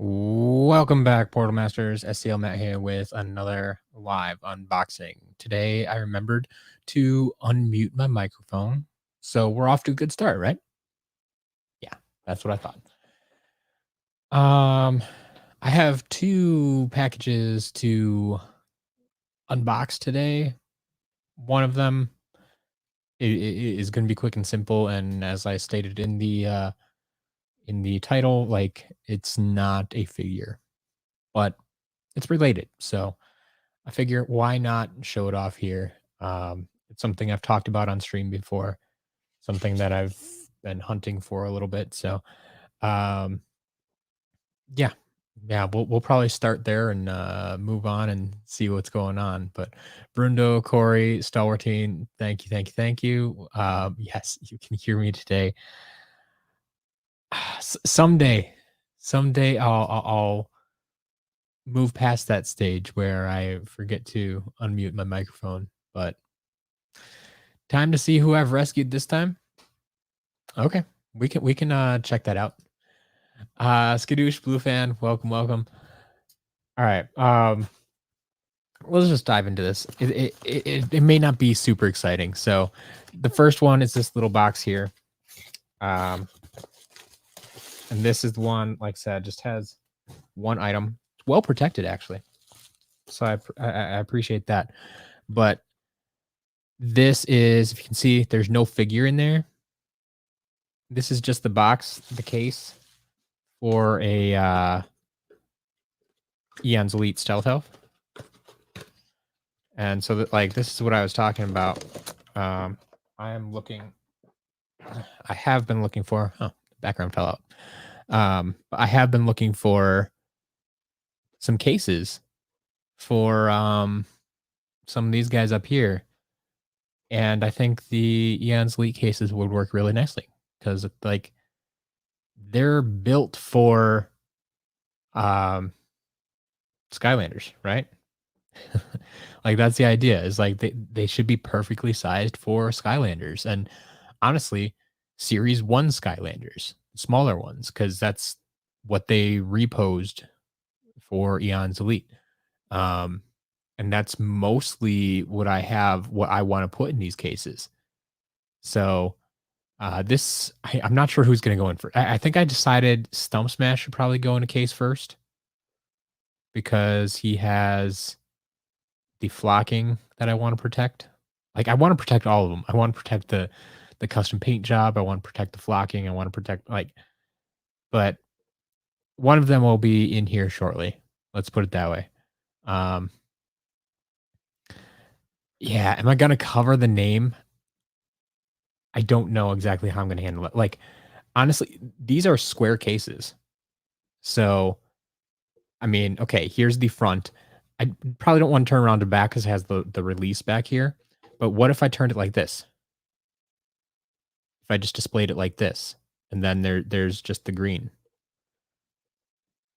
Welcome back, Portal Masters. SCL Matt here with another live unboxing. Today, I remembered to unmute my microphone, so we're off to a good start, right? Yeah, that's what I thought. I have two packages to unbox today. One of them is going to be quick and simple, and as I stated in the title, like it's not a figure, but it's related. So I figure why not show it off here? It's something I've talked about on stream before, something that I've been hunting for a little bit. So, um, yeah, we'll probably start there and move on and see what's going on. But Brundo, Corey, Stalwartine, thank you. Yes, you can hear me today. Someday I'll move past that stage where I forget to unmute my microphone, but time to see who I've rescued this time. Okay, we can check that out. Skadoosh Blue Fan, welcome. All right, let's just dive into this. It may not be super exciting. So, the first one is this little box here, and this is the one, like I said, just has one item, well protected actually. So I appreciate that, but this is, if you can see, there's no figure in there. This is just the box, the case for a Eon's Elite Stealth Elf. And so that, like, this is what I was talking about. I have been looking for, oh, the background fell out. I have been looking for some cases for some of these guys up here. And I think the Eon's Elite cases would work really nicely because, like, they're built for Skylanders, right? Like, that's the idea, is like they should be perfectly sized for Skylanders. And honestly, Series 1 Skylanders, smaller ones, because that's what they reposed for Eon's Elite. And that's mostly what I want to put in these cases. So I'm not sure who's going to go in for. I think I decided Stump Smash should probably go in a case first because he has the flocking that I want to protect. Like, I want to protect all of them. I want to protect the custom paint job. I want to protect the flocking. I want to protect, like, but one of them will be in here shortly. Let's put it that way. Yeah, am I gonna cover the name? I don't know exactly how I'm gonna handle it. Like, honestly, these are square cases. So, I mean, okay, here's the front. I probably don't want to turn around to back because it has the release back here. But what if I turned it like this? If I just displayed it like this, and then there's just the green.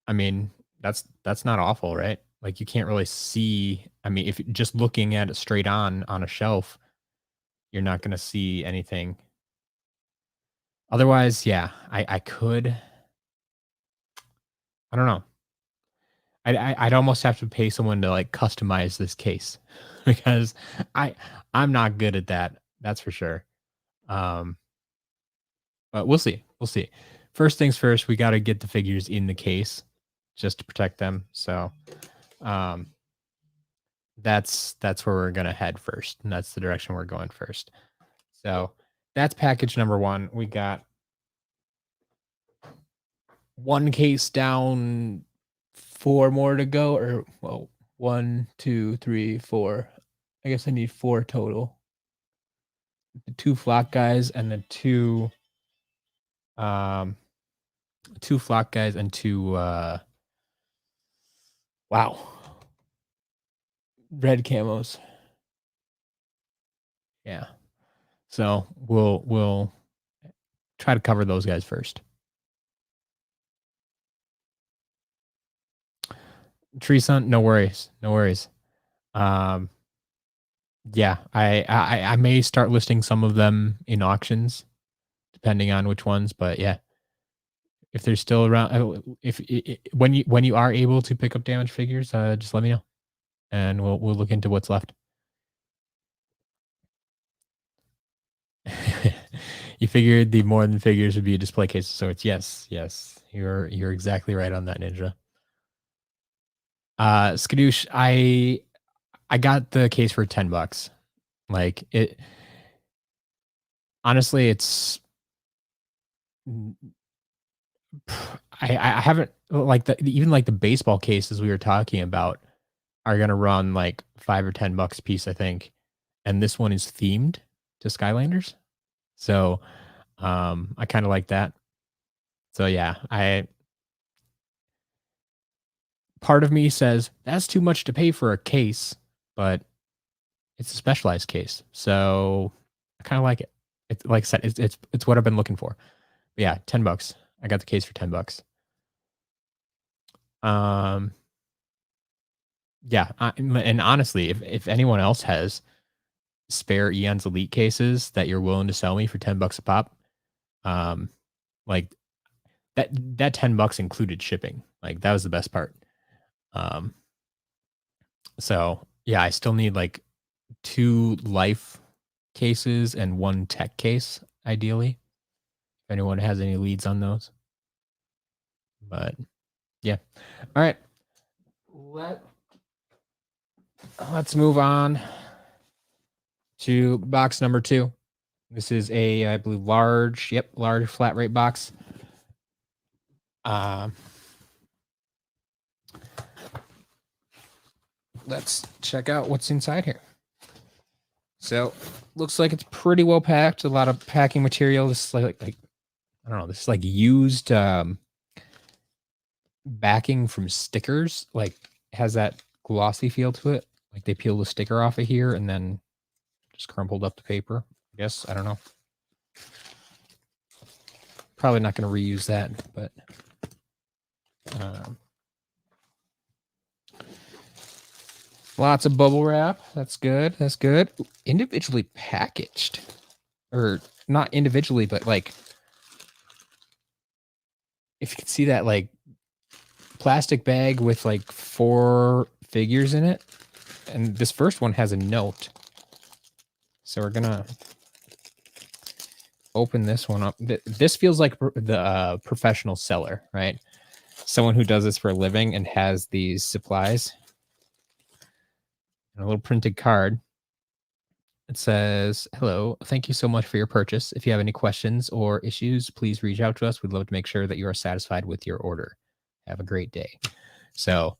I mean, that's not awful, right? Like, you can't really see. I mean, if just looking at it straight on a shelf, you're not gonna see anything. Otherwise, yeah, I could. I don't know. I'd almost have to pay someone to, like, customize this case because I'm not good at that. That's for sure. Um, but we'll see. We'll see. First things first, we got to get the figures in the case just to protect them. So, um, that's where we're gonna head first, and that's the direction we're going first. So that's package number one. We got one case down, four more to go, or, well, 1, 2, 3, 4. I guess I need 4 total. The 2 flock guys and the 2 flock guys and 2 wow, red camos. Yeah. So we'll try to cover those guys first. Tree Sun, no worries. No worries. Yeah, I may start listing some of them in auctions depending on which ones, but yeah. if there's still around, when you are able to pick up damaged figures, just let me know, and we'll look into what's left. You figured the more than figures would be a display case of sorts. Yes, you're exactly right on that, Ninja. Skadoosh, I got the case for $10. Like it. Honestly, it's. I haven't like even like the baseball cases we were talking about are gonna run like $5 or $10 a piece, I think, and this one is themed to Skylanders, so I kind of like that. So yeah, I part of me says that's too much to pay for a case, but it's a specialized case, so I kind of like it. It's like I said, it's what I've been looking for. But yeah, $10. I got the case for $10. Um, yeah, and honestly, if anyone else has spare Eon's Elite cases that you're willing to sell me for $10 a pop, um, like that $10 included shipping. Like that was the best part. Um, so yeah, I still need like 2 life cases and 1 tech case, ideally. If anyone has any leads on those. But yeah. All right. Let's move on to box number 2. This is a, I believe, large flat rate box. Let's check out what's inside here. So, looks like it's pretty well packed. A lot of packing material. This is like I don't know. This is like used backing from stickers. Like has that glossy feel to it. Like they peel the sticker off of here and then just crumpled up the paper. I guess I don't know. Probably not going to reuse that, but lots of bubble wrap. That's good. That's good. Individually packaged, or not individually, but like if you can see that like plastic bag with like 4 figures in it, and this first one has a note. So we're gonna open this one up. This feels like the professional seller, right? Someone who does this for a living and has these supplies. And a little printed card. It says, "Hello, thank you so much for your purchase. If you have any questions or issues, please reach out to us. We'd love to make sure that you are satisfied with your order. Have a great day." So,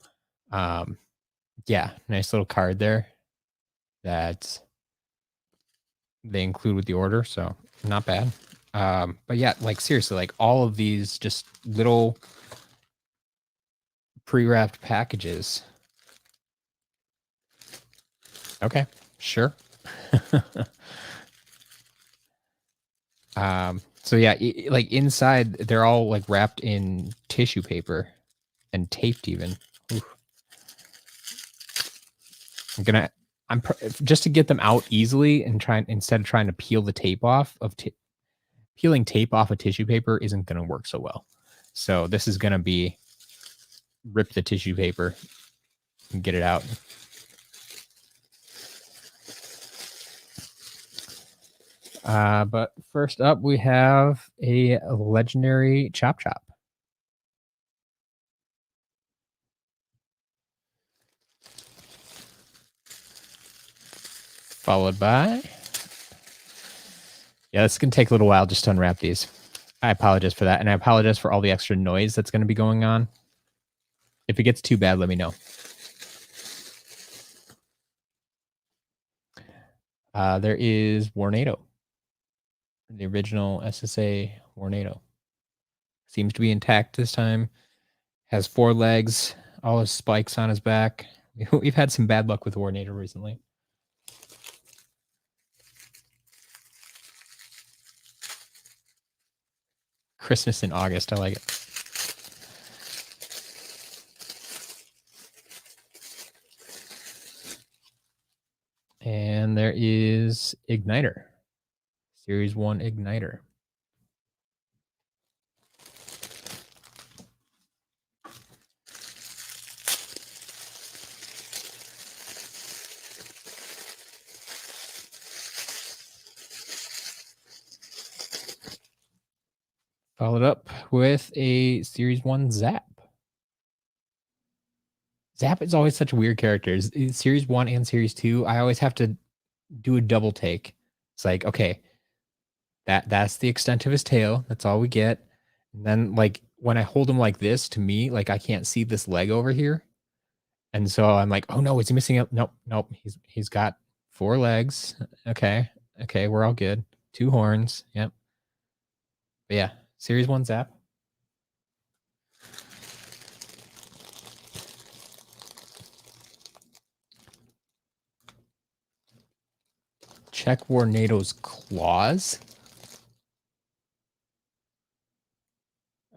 yeah, nice little card there that they include with the order. So not bad. But yeah, like seriously, like all of these just little pre-wrapped packages. Okay, sure. So yeah, like inside they're all like wrapped in tissue paper and taped even. Oof. I'm just to get them out easily and instead of trying to peel the tape off of peeling tape off of tissue paper isn't going to work so well. So this is going to be rip the tissue paper and get it out. But first up, we have a legendary Chop Chop. Followed by... Yeah, this is going to take a little while just to unwrap these. I apologize for that, and I apologize for all the extra noise that's going to be going on. If it gets too bad, let me know. There is Warnado. The original SSA Warnado. Seems to be intact this time. Has 4 legs, all his spikes on his back. We've had some bad luck with Warnado recently. Christmas in August. I like it. And there is Igniter. Series 1 Igniter. followed up with a Series 1 Zap. Zap is always such weird characters. Series 1 and Series 2, I always have to do a double take. It's like, okay, that's the extent of his tail. That's all we get. And then like when I hold him like this, to me, like I can't see this leg over here. And so I'm like, oh no, is he missing out? Nope. He's got 4 legs. Okay, we're all good. 2 horns. Yep. But yeah, Series 1 Zap. Check Warnado's claws.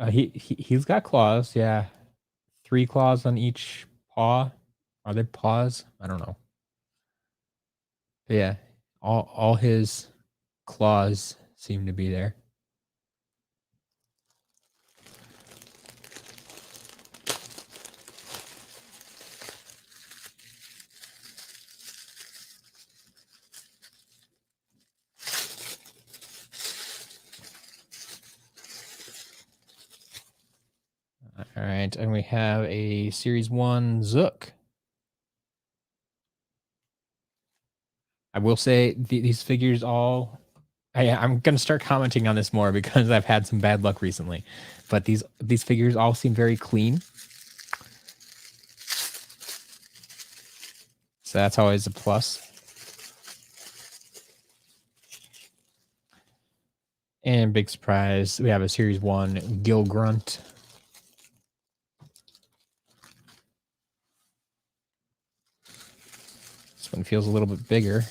He's got claws, yeah. 3 claws on each paw. Are they paws? I don't know. But yeah, all his claws seem to be there. All right, and we have a Series 1 Zook. I will say these figures all... I'm going to start commenting on this more because I've had some bad luck recently. But these figures all seem very clean. So that's always a plus. And big surprise, we have a Series 1 Gill Grunt. This one feels a little bit bigger.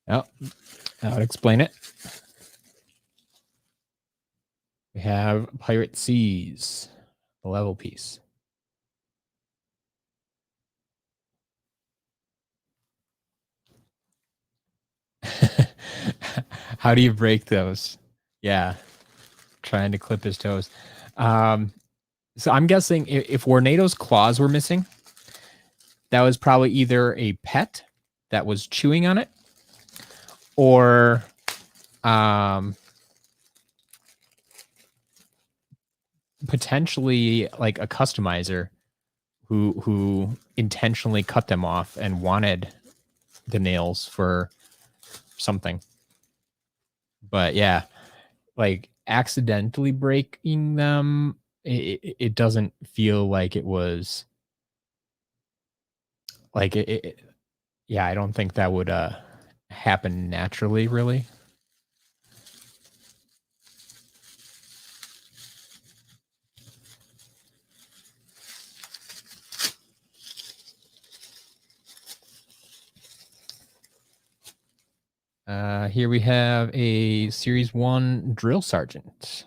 Oh, that would explain it. We have Pirate Seas, the level piece. How do you break those? Yeah, trying to clip his toes. So I'm guessing if Warnado's claws were missing, that was probably either a pet that was chewing on it, or potentially like a customizer who intentionally cut them off and wanted the nails for something. But yeah, like accidentally breaking them, it doesn't feel like it was like it. Yeah, I don't think that would happen naturally, really. Here we have a Series 1 Drill Sergeant.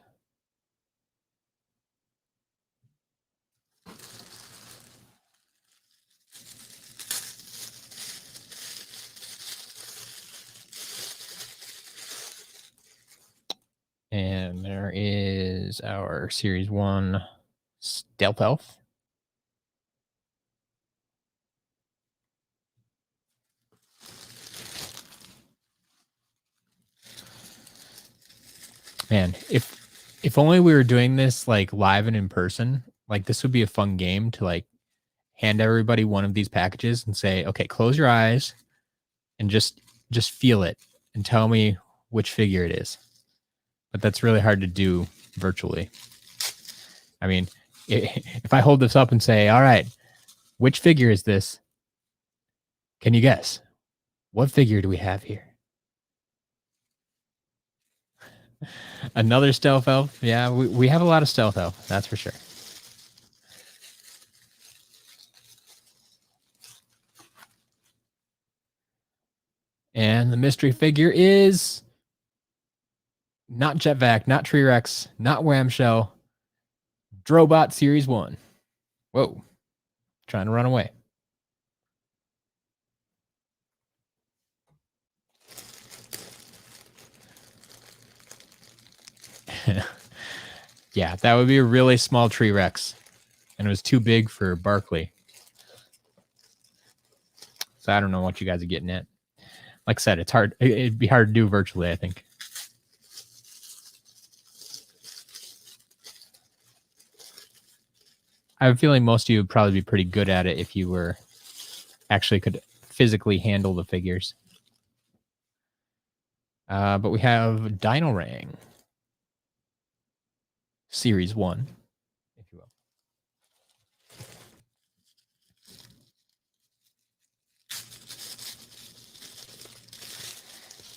And there is our Series 1 Stealth Elf. Man, if only we were doing this like live and in person, like this would be a fun game to like hand everybody one of these packages and say, okay, close your eyes and just feel it and tell me which figure it is. But that's really hard to do virtually. I mean, if I hold this up and say, all right, which figure is this? Can you guess? What figure do we have here? Another Stealth Elf. Yeah, we have a lot of Stealth Elf. That's for sure. And the mystery figure is not Jetpack, not T-Rex, not Whamshell. Drobot Series 1. Whoa. Trying to run away. Yeah, that would be a really small T-Rex. And it was too big for Barkley. So I don't know what you guys are getting at. Like I said, it's hard. It'd be hard to do virtually, I think. I have a feeling most of you would probably be pretty good at it if you were actually could physically handle the figures. But we have Dinorang. Series 1, if you will.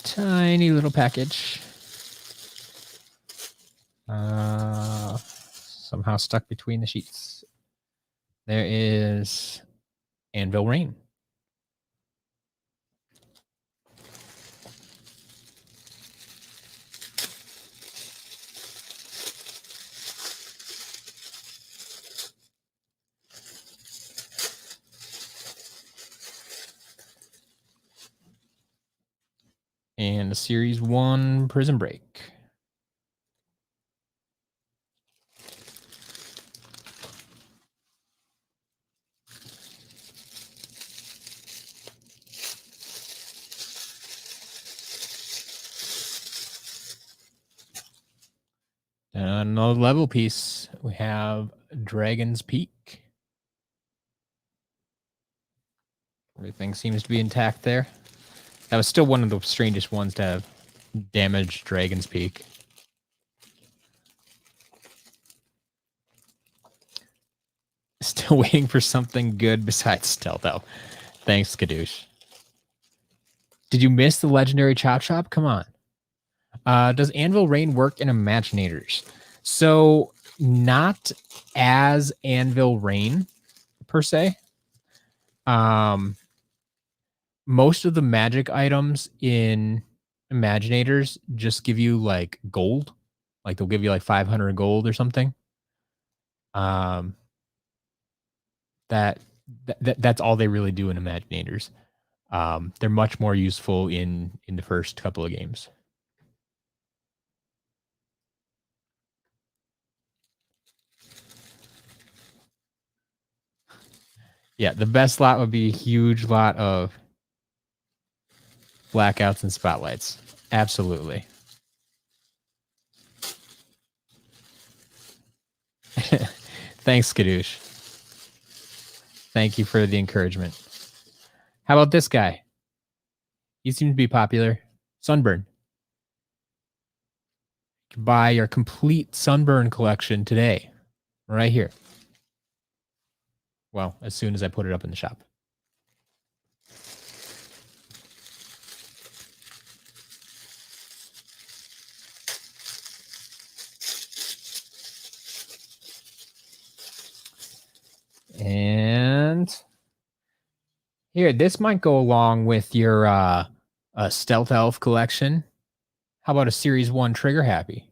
Tiny little package. Somehow stuck between the sheets. There is Anvil Rain. And a Series 1 Prison Break. And another level piece, we have Dragon's Peak. Everything seems to be intact there. That was still one of the strangest ones to have damaged Dragon's Peak. Still waiting for something good besides stealth, though. Thanks, Kadoosh. Did you miss the legendary Chop Chop? Come on. Does Anvil Rain work in Imaginators? So, not as Anvil Rain, per se. Most of the magic items in Imaginators just give you, like, gold. Like, they'll give you, like, 500 gold or something. That's all they really do in Imaginators. They're much more useful in the first couple of games. Yeah, the best lot would be a huge lot of blackouts and spotlights. Absolutely. Thanks, Skadoosh. Thank you for the encouragement. How about this guy? He seems to be popular. Sunburn. You can buy your complete Sunburn collection today. Right here. Well, as soon as I put it up in the shop. And here, this might go along with your Stealth Elf collection. How about a Series 1 Trigger Happy?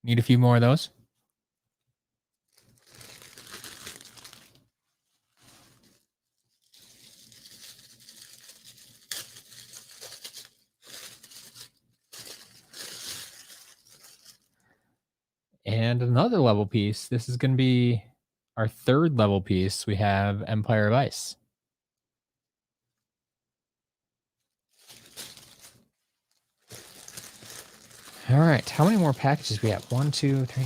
Need a few more of those? And another level piece. This is going to be our third level piece. We have Empire of Ice. All right. How many more packages we have? 1, 2, 3.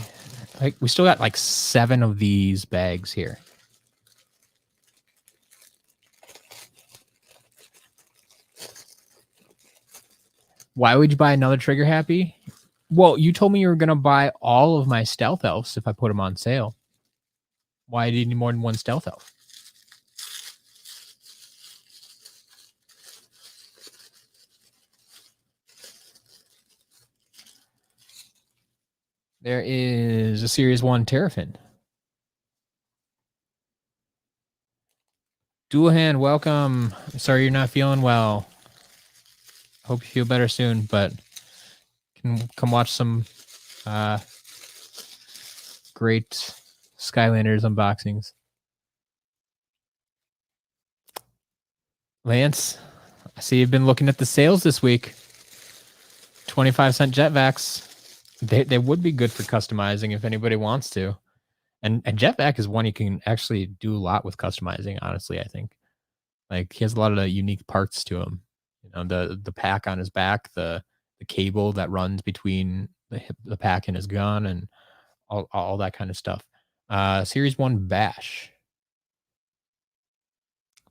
Like, we still got like 7 of these bags here. Why would you buy another Trigger Happy? Well, you told me you were going to buy all of my Stealth Elves if I put them on sale. Why do you need more than one Stealth Elf? There is a Series 1 Terrafin. Dualahan, welcome. Sorry you're not feeling well. Hope you feel better soon, but can come watch some great Skylanders unboxings. Lance, I see you've been looking at the sales this week. 25-cent Jetpacks. They would be good for customizing if anybody wants to. And Jetpack is one you can actually do a lot with customizing, honestly, I think. Like he has a lot of unique parts to him. You know, the pack on his back, the cable that runs between the pack and his gun, and all that kind of stuff. Series 1 Bash.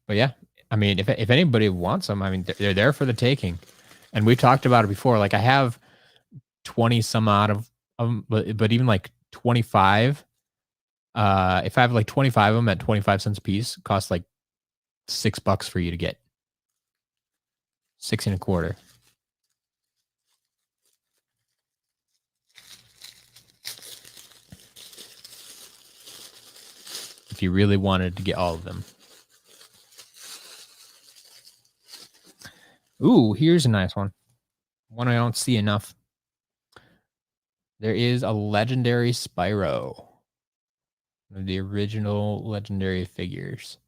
But yeah, I mean, if anybody wants them, I mean, they're there for the taking. And we've talked about it before. Like I have 20 some odd of them, but even like 25. If I have like 25 of them at 25 cents a piece, it costs like $6 for you to get. 6 and a quarter. If you really wanted to get all of them. Ooh, here's a nice one. One I don't see enough. There is a legendary Spyro. One of the original legendary figures.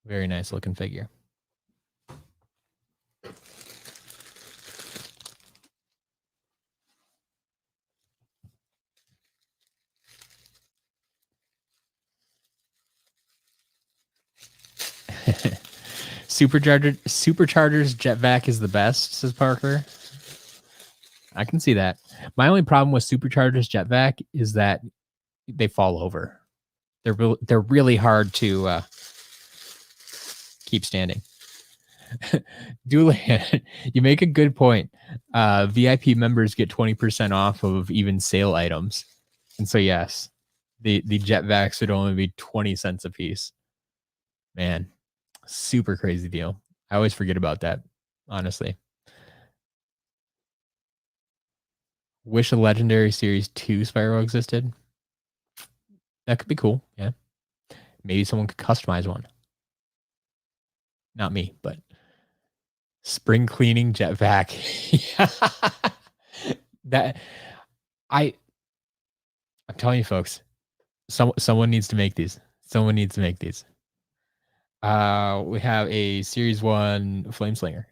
Very nice looking figure. Supercharger's Jetpack is the best, says Parker. I can see that. My only problem with Supercharger's Jetpack is that they fall over. They're really hard to keep standing. Dooley, you make a good point. VIP members get 20% off of even sale items. And so yes, the Jetpacks would only be 20 cents a piece. Man, super crazy deal. I always forget about that, honestly. Wish a legendary series 2 Spyro existed. That could be cool. Yeah. Maybe someone could customize one. Not me, but spring cleaning Jetpack. That I'm telling you folks, someone needs to make these. Someone needs to make these. We have a series 1 Flame Slinger.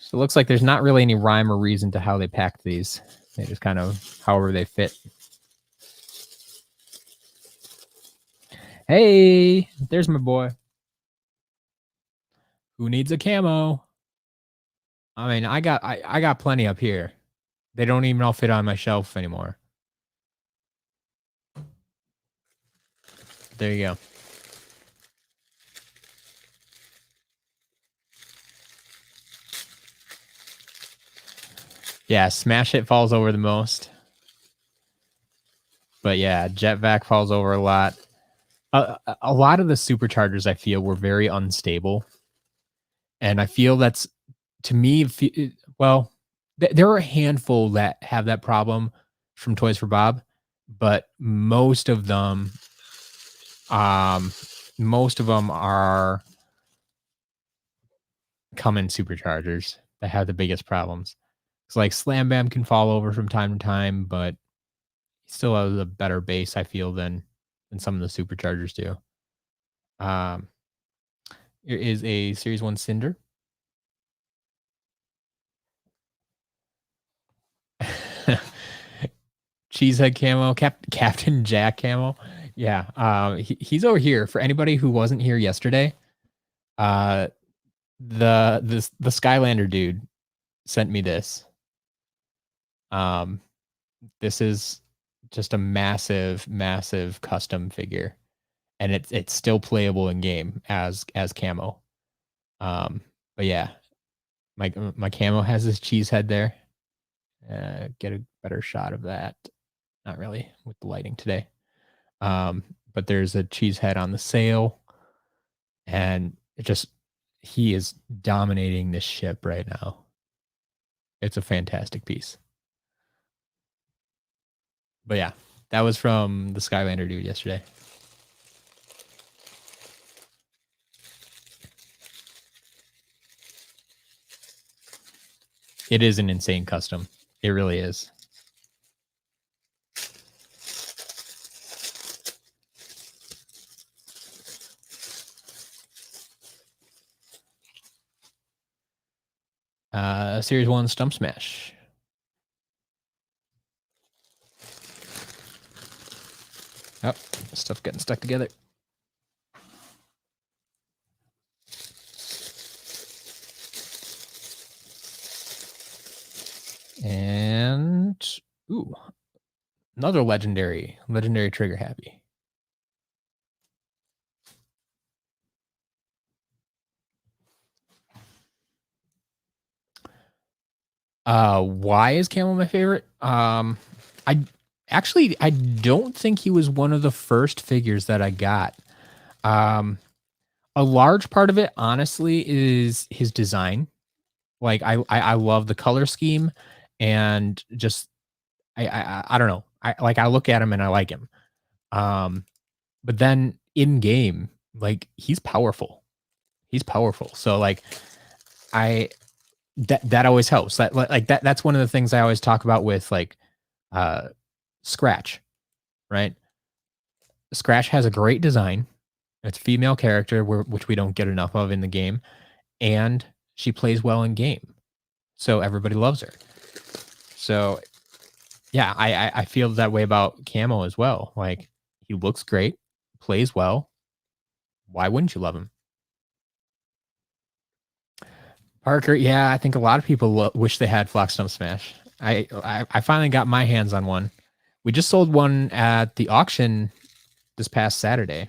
So it looks like there's not really any rhyme or reason to how they packed these. They just kind of however they fit. Hey, there's my boy. Who needs a camo? I mean, I got plenty up here. They don't even all fit on my shelf anymore. There you go. Yeah, Smash It falls over the most. But yeah, Jetpack falls over a lot. A lot of the superchargers I feel were very unstable. And I feel that's, to me, well, there are a handful that have that problem from Toys for Bob, but most of them are common superchargers that have the biggest problems. It's like Slam Bam can fall over from time to time, but he still has a better base, I feel, than some of the superchargers do. Here is a Series 1 Cinder. Cheesehead camo, Captain Jackhammel. Yeah, he's over here. For anybody who wasn't here yesterday, the Skylander dude sent me this. This is just a massive custom figure, and it's still playable in game as camo. But yeah, my camo has this cheese head there. Get a better shot of that. Not really with the lighting today. But there's a cheese head on the sail, and he is dominating this ship right now. It's a fantastic piece. But yeah, that was from the Skylander dude yesterday. It is an insane custom. It really is. Series 1 Stump Smash. Oh, stuff getting stuck together. And ooh, another legendary trigger happy. Why is Camo my favorite? I don't think he was one of the first figures that I got. A large part of it, honestly, is his design. Like I love the color scheme, and just I don't know. I look at him and I like him. But then in game, like he's powerful. He's powerful. So like I that always helps. That's one of the things I always talk about with like Scratch, right? Scratch has a great design. It's a female character, which we don't get enough of in the game, and she plays well in game, so everybody loves her. So yeah, I feel that way about Camo as well. Like he looks great, plays well. Why wouldn't you love him? Parker, yeah, I think a lot of people wish they had Flock Stump Smash. I finally got my hands on one. We just sold one at the auction this past Saturday.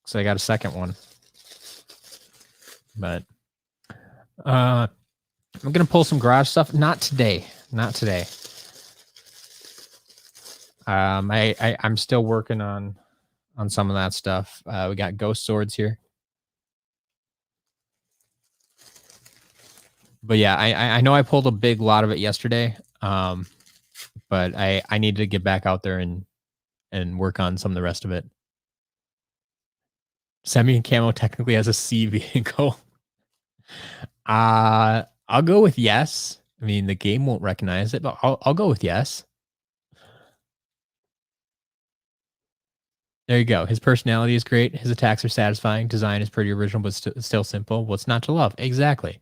So I got a second one. But I'm gonna pull some garage stuff. Not today. Not today. I'm still working on some of that stuff. We got ghost swords here. But yeah, I know I pulled a big lot of it yesterday. But I need to get back out there and work on some of the rest of it. Semi Camo technically has a C vehicle. I'll go with yes. I mean, the game won't recognize it, but I'll go with yes. There you go. His personality is great. His attacks are satisfying. Design is pretty original, but still simple. What's not to love? Exactly.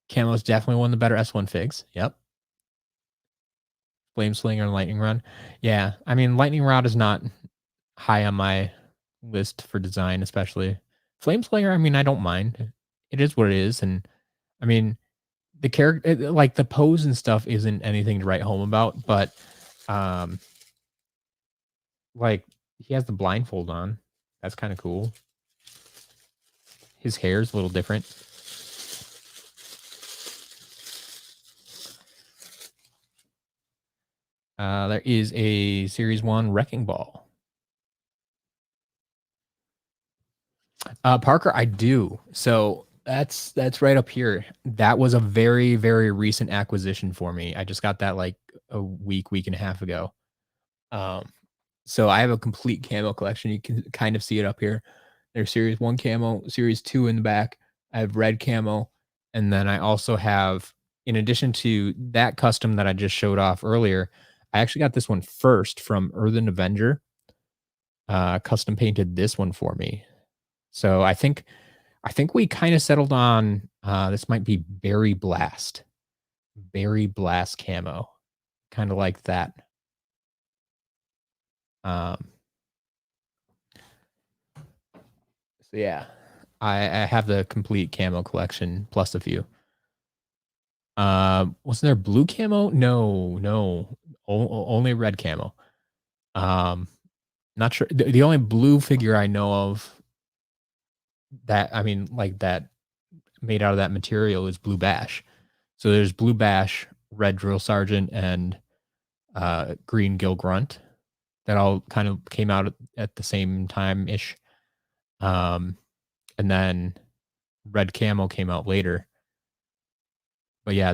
Camo is definitely one of the better S1 figs. Yep. Flame Slinger and Lightning Rod. Yeah, I mean, Lightning Rod is not high on my list for design, especially. Flame Slinger, I mean, I don't mind. It is what it is. And I mean, the character, like the pose and stuff, isn't anything to write home about, but like he has the blindfold on. That's kind of cool. His hair's a little different. There is a Series 1 Wrecking Ball. Parker, I do. So that's right up here. That was a very, very recent acquisition for me. I just got that like a week and a half ago. So I have a complete camo collection. You can kind of see it up here. There's Series 1 camo, Series 2 in the back. I have red camo. And then I also have, in addition to that custom that I just showed off earlier, I actually got this one first from Earthen Avenger. Custom painted this one for me. So I think we kind of settled on this might be Berry Blast. Berry Blast camo. Kind of like that. So yeah, I have the complete camo collection plus a few. Wasn't there blue camo? No, only red camo. Not sure. The only blue figure I know of that, I mean, like that made out of that material is Blue Bash. So there's Blue Bash, Red Drill Sergeant, and Green Gil Grunt that all kind of came out at the same time ish. And then Red Camo came out later. But yeah,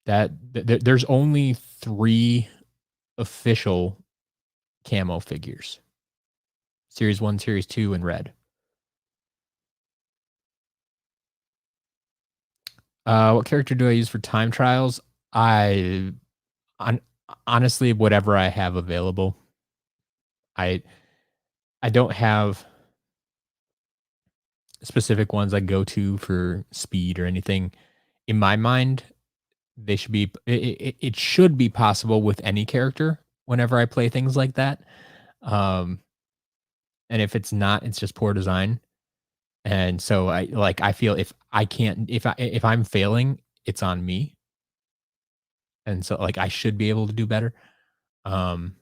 there's only 3 official camo figures. Series 1, Series 2, and Red. What character do I use for time trials? Honestly, whatever I have available. I don't have specific ones I go to for speed or anything. In my mind, they should be. It should be possible with any character whenever I play things like that. Um, and if it's not, it's just poor design. And so I feel if I can't if I'm failing, it's on me. And so like I should be able to do better. Um,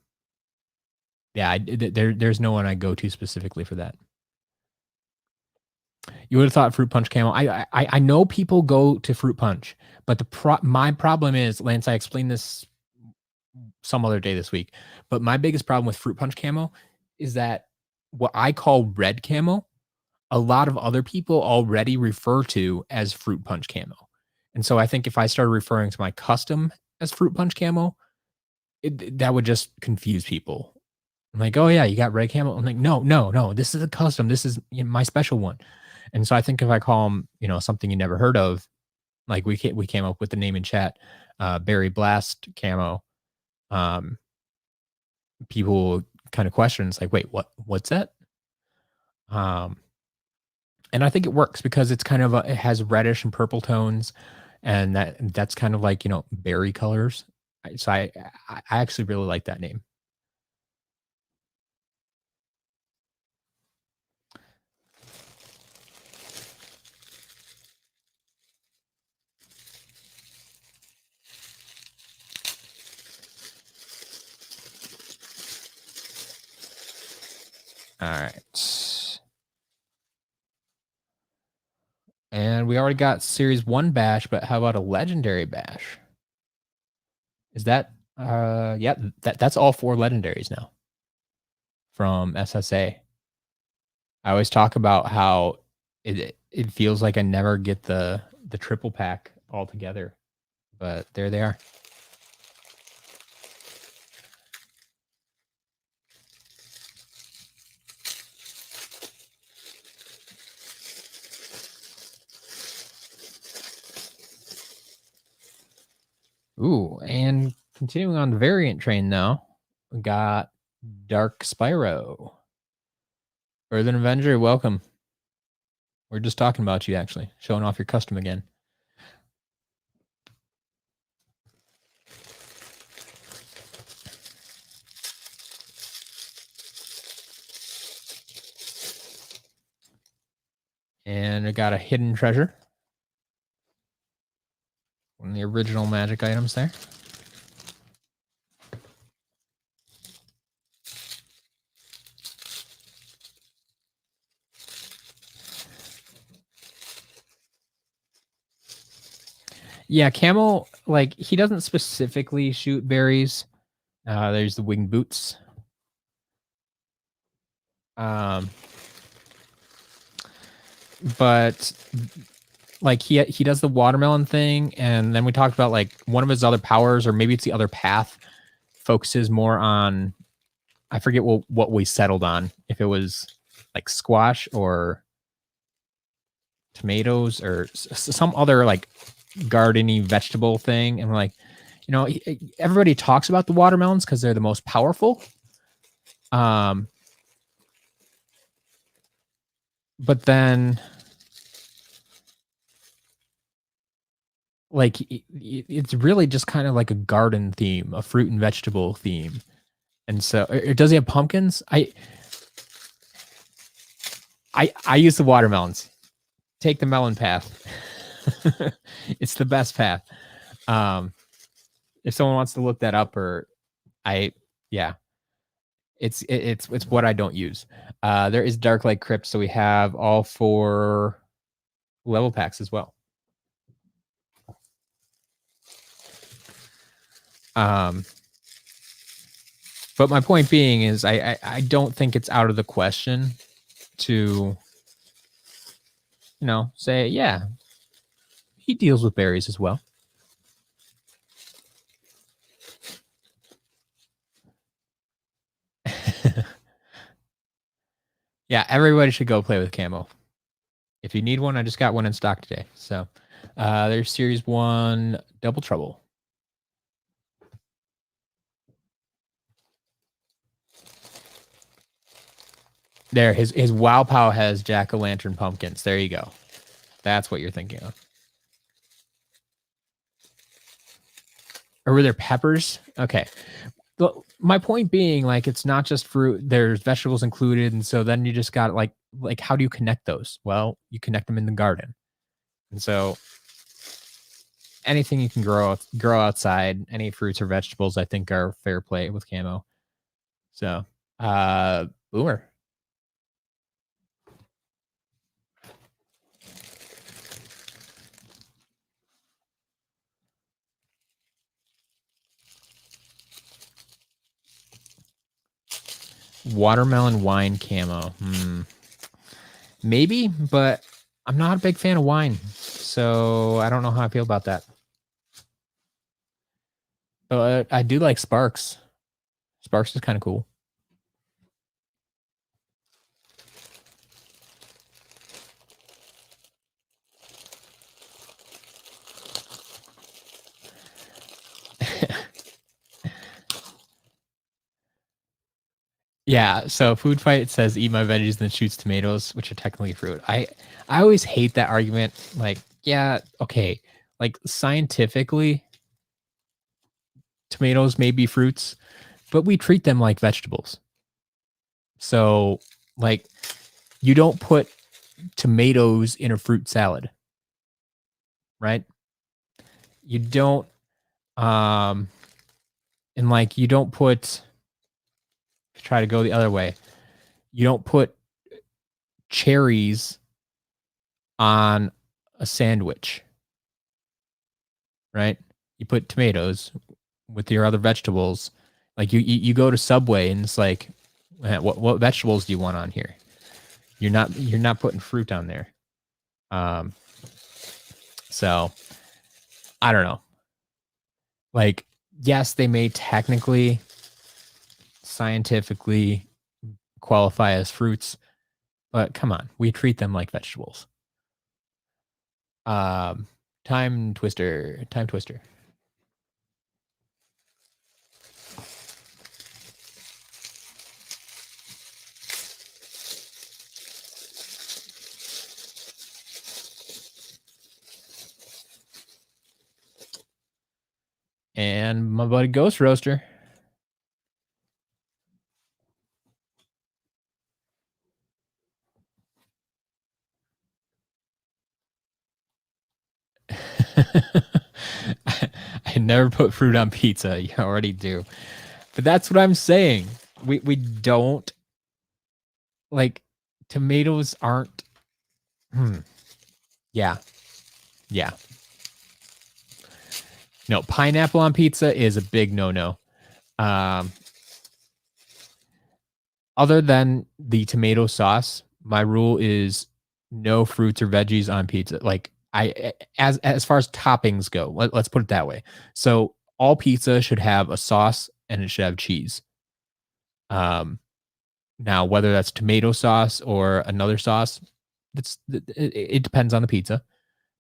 yeah, there's no one I go to specifically for that. You would have thought Fruit Punch Camo. I know people go to Fruit Punch, but my problem is, Lance, I explained this some other day this week, but my biggest problem with Fruit Punch Camo is that what I call red camo, a lot of other people already refer to as Fruit Punch Camo. And so I think if I started referring to my custom as Fruit Punch Camo, that would just confuse people. I'm like, oh yeah, you got red camo. I'm like, no, this is a custom. This is my special one. And so I think if I call them, something you never heard of, like we came up with the name in chat, Berry Blast Camo. People kind of question, it's like, wait, what's that? And I think it works because it's kind of it has reddish and purple tones, and that's kind of like berry colors. So I actually really like that name. All right. And we already got Series 1 bash, but how about a Legendary bash? Is that yeah, that's all 4 legendaries now from SSA. I always talk about how it feels like I never get the triple pack altogether, but there they are. Ooh, and continuing on the variant train now, we got Dark Spyro. Earthen Avenger, welcome. We're just talking about you, actually. Showing off your custom again. And we got a hidden treasure. One of the original magic items there. Yeah, Camo, like, he doesn't specifically shoot berries. There's the winged boots. But like he does the watermelon thing, and then we talked about like one of his other powers, or maybe it's the other path, focuses more on, I forget what we settled on, if it was like squash or tomatoes or some other like gardeny vegetable thing. And we're like, everybody talks about the watermelons because they're the most powerful. But then like it's really just kind of like a garden theme, a fruit and vegetable theme. And so, does he have pumpkins? I use the watermelons. Take the melon path. It's the best path. If someone wants to look that up, or it's what I don't use. There is Dark Light Crypt, so we have all 4 level packs as well. But my point being is I don't think it's out of the question to say, yeah, he deals with berries as well. Yeah, everybody should go play with Camo. If you need one, I just got one in stock today. So there's Series 1 Double Trouble. There, his Wow Pow has jack-o'-lantern pumpkins. There you go. That's what you're thinking of. Or were there peppers? Okay. But my point being, like, it's not just fruit. There's vegetables included, and so then you just got like how do you connect those? Well, you connect them in the garden, and so anything you can grow outside, any fruits or vegetables, I think are fair play with Camo. So, Boomer. Watermelon wine Camo. Maybe, but I'm not a big fan of wine, so I don't know how I feel about that. But I do like Sparks. Sparks is kind of cool. Yeah, so Food Fight says eat my veggies then shoots tomatoes, which are technically fruit. I always hate that argument. Like, yeah, okay. Like scientifically, tomatoes may be fruits, but we treat them like vegetables. So, like, you don't put tomatoes in a fruit salad, right? You don't and like you don't put try to go the other way. You don't put cherries on a sandwich, right? You put tomatoes with your other vegetables. Like you go to Subway and it's like, what vegetables do you want on here? You're not putting fruit on there. So I don't know. Like, yes, they may technically, scientifically qualify as fruits, but come on, we treat them like vegetables. Time Twister. And my buddy Ghost Roaster. I never put fruit on pizza. You already do. But that's what I'm saying. We don't like tomatoes aren't Yeah. Yeah. No, pineapple on pizza is a big no-no. Other than the tomato sauce, my rule is no fruits or veggies on pizza. Like as far as toppings go, let's put it that way. So all pizza should have a sauce and it should have cheese. Now whether that's tomato sauce or another sauce, it depends on the pizza.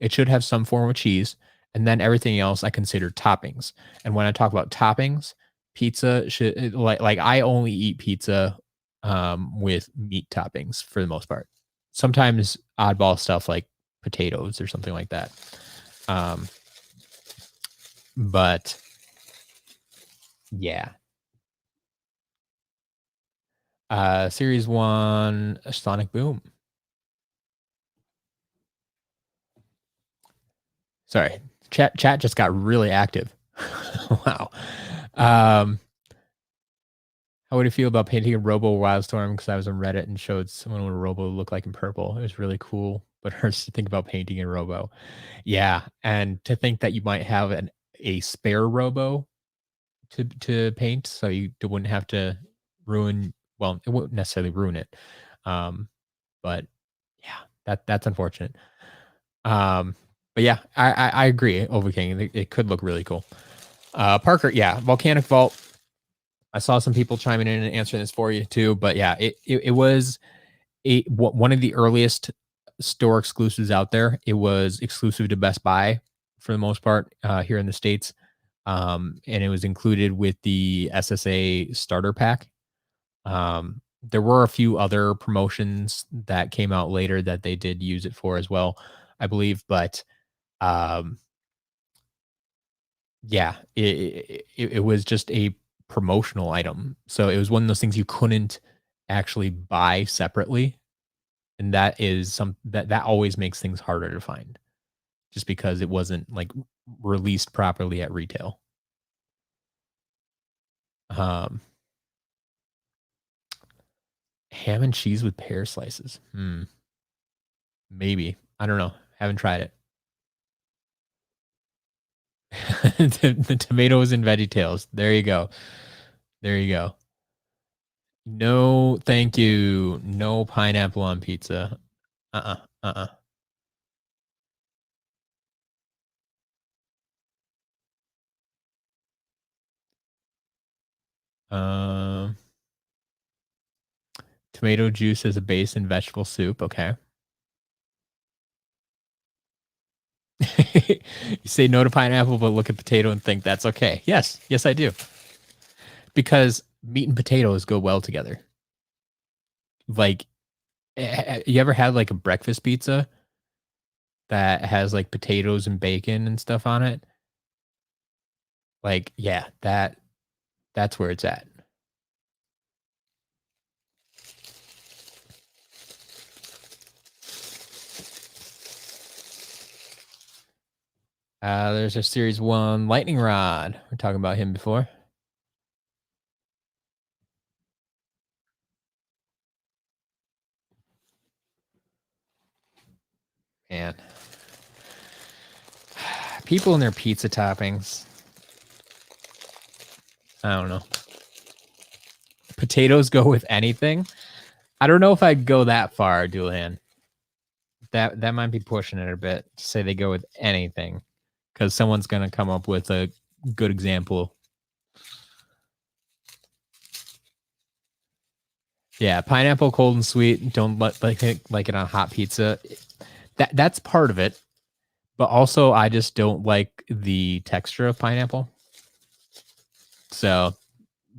It should have some form of cheese, and then everything else I consider toppings. And when I talk about toppings, pizza should like I only eat pizza with meat toppings for the most part. Sometimes oddball stuff like potatoes or something like that. But yeah. Series 1 Sonic Boom. Sorry. Chat just got really active. Wow. How would you feel about painting a Robo Wildstorm? Because I was on Reddit and showed someone what a Robo looked like in purple. It was really cool, but it hurts to think about painting a Robo. Yeah, and to think that you might have a spare Robo to paint, so you wouldn't have to ruin. Well, it wouldn't necessarily ruin it, but yeah, that's unfortunate. But yeah, I agree. Overking, it could look really cool. Parker, yeah, Volcanic Vault. I saw some people chiming in and answering this for you too, but yeah, it was one of the earliest store exclusives out there. It was exclusive to Best Buy for the most part here in the States. And it was included with the SSA starter pack. There were a few other promotions that came out later that they did use it for as well, I believe, but, um, yeah, it was just a promotional item. So it was one of those things you couldn't actually buy separately, and that is that always makes things harder to find just because it wasn't, like, released properly at retail. Um, Ham and cheese with pear slices. Maybe. I don't know. Haven't tried it. The tomatoes and VeggieTales. There you go. There you go. No, thank you. No pineapple on pizza. Uh-uh. Uh-uh. Um, Tomato juice as a base in vegetable soup. Okay. You say no to pineapple, but look at potato and think that's okay. Yes. Yes, I do. Because meat and potatoes go well together. Like, you ever had like a breakfast pizza that has like potatoes and bacon and stuff on it? Like, yeah, that's where it's at. There's a series one lightning rod. We're talking about him before. Man, people and their pizza toppings. I don't know. Potatoes go with anything. I don't know if I'd go that far, Dulan. That might be pushing it a bit to say they go with anything, because someone's gonna come up with a good example. Yeah, pineapple, cold and sweet. Don't like it on hot pizza. That's part of it, but also I just don't like the texture of pineapple. So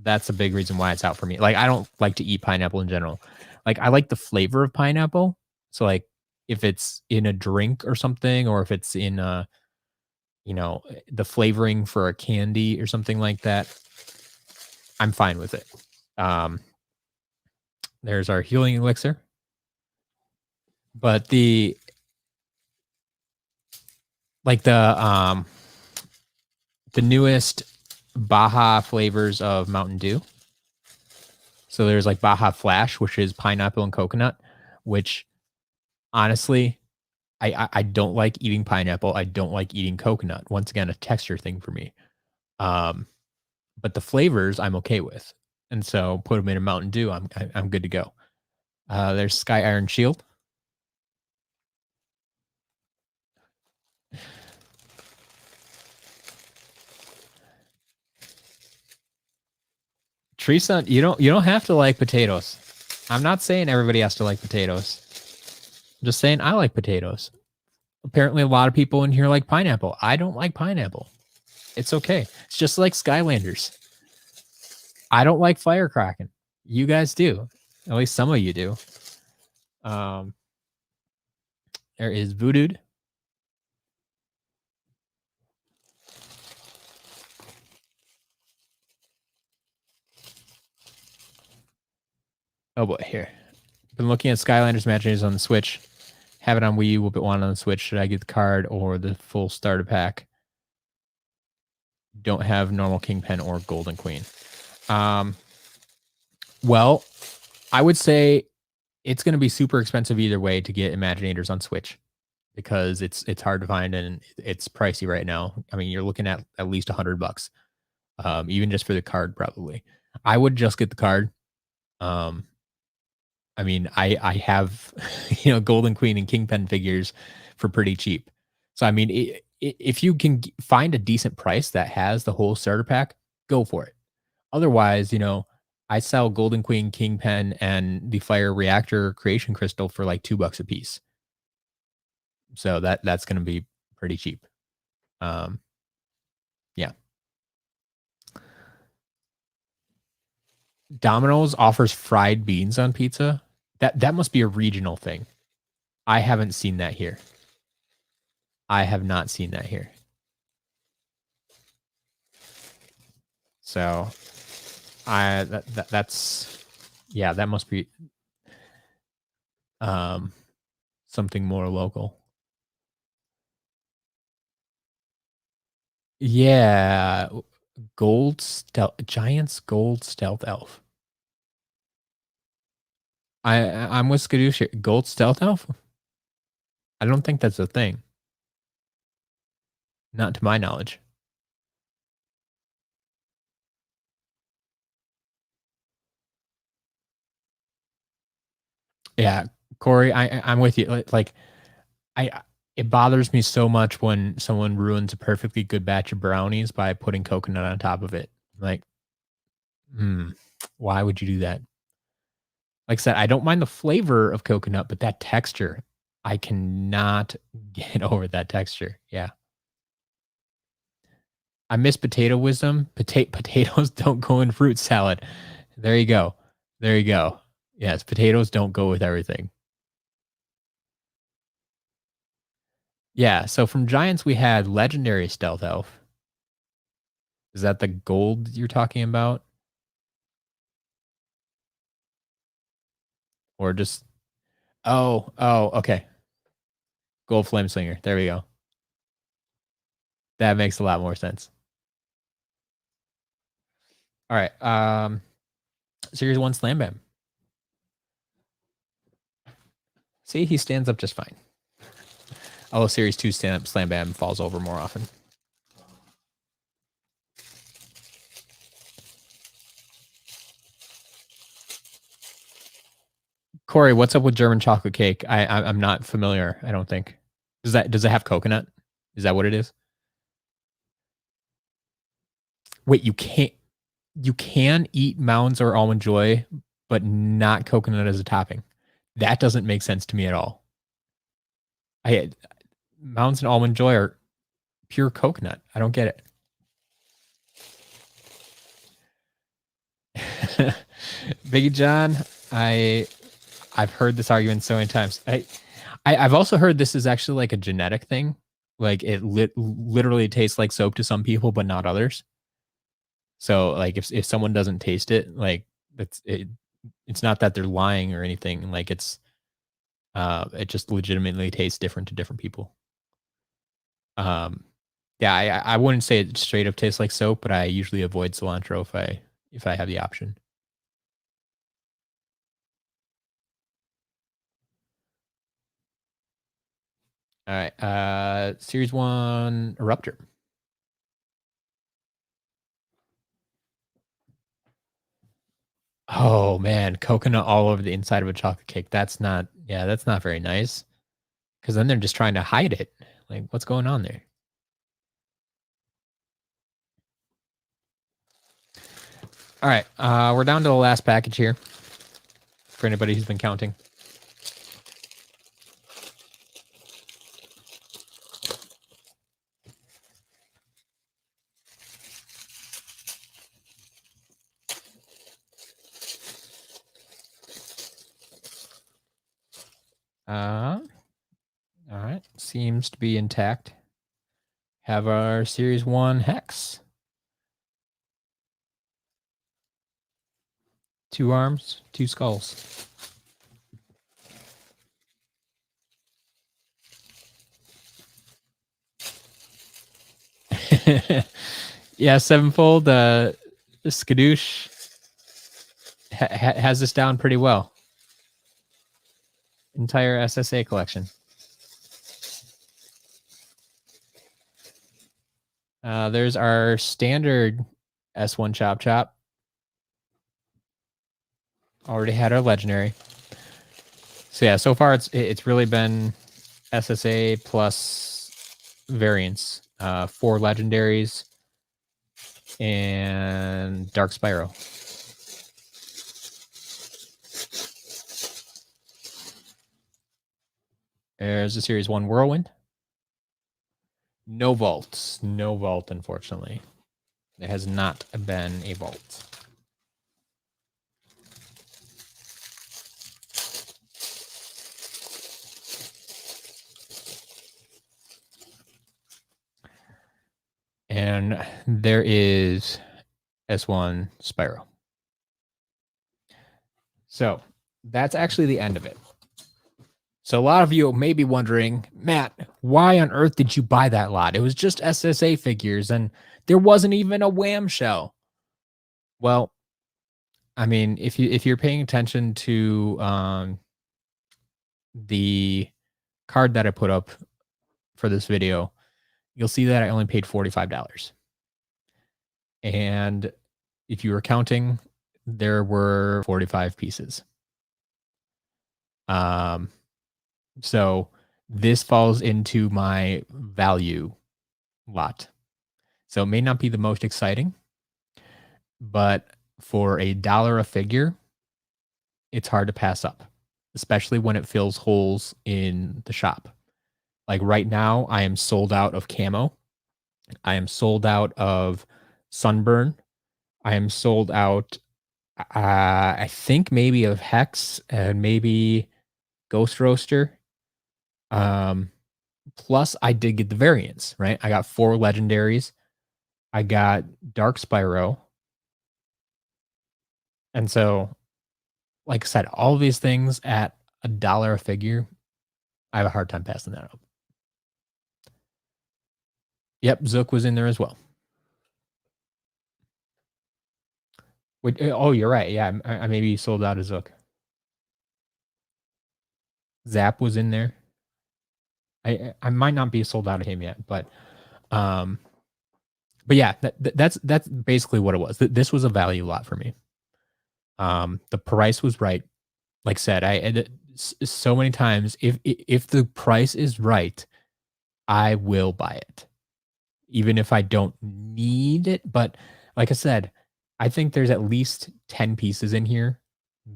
that's a big reason why it's out for me. Like, I don't like to eat pineapple in general. Like, I like the flavor of pineapple. So, like, if it's in a drink or something, or if it's in the flavoring for a candy or something like that, I'm fine with it. Um, there's our healing elixir. But the newest Baja flavors of Mountain Dew. So there's like Baja Flash, which is pineapple and coconut, which honestly, I don't like eating pineapple. I don't like eating coconut. Once again, a texture thing for me. Um, but the flavors I'm okay with, and so put them in a Mountain Dew. I'm good to go. There's Sky Iron Shield. Teresa, you don't have to like potatoes. I'm not saying everybody has to like potatoes. I'm just saying I like potatoes. Apparently, a lot of people in here like pineapple. I don't like pineapple. It's okay. It's just like Skylanders. I don't like firecracking. You guys do. At least some of you do. Um, there is Voodoo. Oh boy, here. Been looking at Skylanders matches on the Switch. Have it on Wii U, but want it on the Switch. Should I get the card or the full starter pack? Don't have normal Kingpin or Golden Queen. Well, I would say it's going to be super expensive either way to get Imaginators on Switch, because it's hard to find and it's pricey right now. I mean, you're looking at least $100, even just for the card, probably. I would just get the card. Um, I mean, I have Golden Queen and Kingpin figures for pretty cheap. So I mean, if you can find a decent price that has the whole starter pack, go for it. Otherwise, I sell Golden Queen, Kingpin, and the Fire Reactor Creation Crystal for like $2 a piece. So that's going to be pretty cheap. Um, yeah. Domino's offers fried beans on pizza. That must be a regional thing. I haven't seen that here. I have not seen that here. So that's yeah, that must be something more local. Yeah, Giant's gold stealth elf. I'm with Skadoosh here. Gold stealth elf? I don't think that's a thing. Not to my knowledge. Yeah, Corey, I'm with you. Like it bothers me so much when someone ruins a perfectly good batch of brownies by putting coconut on top of it. Like, why would you do that? Like I said, I don't mind the flavor of coconut, but that texture, I cannot get over that texture. Yeah. I miss potato wisdom. Potatoes don't go in fruit salad. There you go. There you go. Yes, potatoes don't go with everything. Yeah, so from Giants we had legendary stealth elf. Is that the gold you're talking about? Or just oh, okay. Gold flame slinger. There we go. That makes a lot more sense. All right. Series 1 Slam Bam. See, he stands up just fine. Although Series 2 Slam Bam falls over more often. Corey, what's up with German chocolate cake? I'm not familiar. I don't think. Does it have coconut? Is that what it is? Wait, you can eat Mounds or Almond Joy, but not coconut as a topping. That doesn't make sense to me at all. Mounds and Almond Joy are pure coconut. I don't get it. Biggie John, I've heard this argument so many times. I've also heard this is actually like a genetic thing. Like it literally tastes like soap to some people, but not others. So like if someone doesn't taste it, like it's not that they're lying or anything. Like it just legitimately tastes different to different people. Yeah, I wouldn't say it straight up tastes like soap, but I usually avoid cilantro if I have the option. All right. Series 1 Eruptor. Oh man, coconut all over the inside of a chocolate cake. That's not very nice. Because then they're just trying to hide it. Like, what's going on there? All right, we're down to the last package here. For anybody who's been counting. All right, seems to be intact. Have our Series 1 Hex. 2 arms, 2 skulls. Yeah, Sevenfold, Skadoosh has this down pretty well. Entire SSA collection. There's our standard S1 Chop Chop. Already had our legendary. So yeah, so far it's really been SSA plus variants. 4 legendaries and Dark Spyro. There's a Series 1 Whirlwind. No vaults. No vault, unfortunately. There has not been a vault. And there is S1 Spyro. So that's actually the end of it. So a lot of you may be wondering, Matt, why on earth did you buy that lot? It was just SSA figures and there wasn't even a Wham shell. Well, I mean, if you're paying attention to the card that I put up for this video, you'll see that I only paid $45. And if you were counting, there were 45 pieces. So this falls into my value lot. So it may not be the most exciting, but for $1 a figure, it's hard to pass up, especially when it fills holes in the shop. Like right now, I am sold out of Camo. I am sold out of Sunburn. I am sold out, I think maybe of Hex and maybe Ghost Roaster. Plus, I did get the variants, right? I got 4 legendaries. I got Dark Spyro. And so, like I said, all of these things at $1 a figure, I have a hard time passing that up. Yep, Zook was in there as well. Wait, oh, you're right. Yeah, I maybe sold out of Zook. Zap was in there. I might not be sold out of him yet, but yeah, that's basically what it was. This was a value lot for me. The price was right. Like I said, so many times, if the price is right, I will buy it, even if I don't need it. But like I said, I think there's at least 10 pieces in here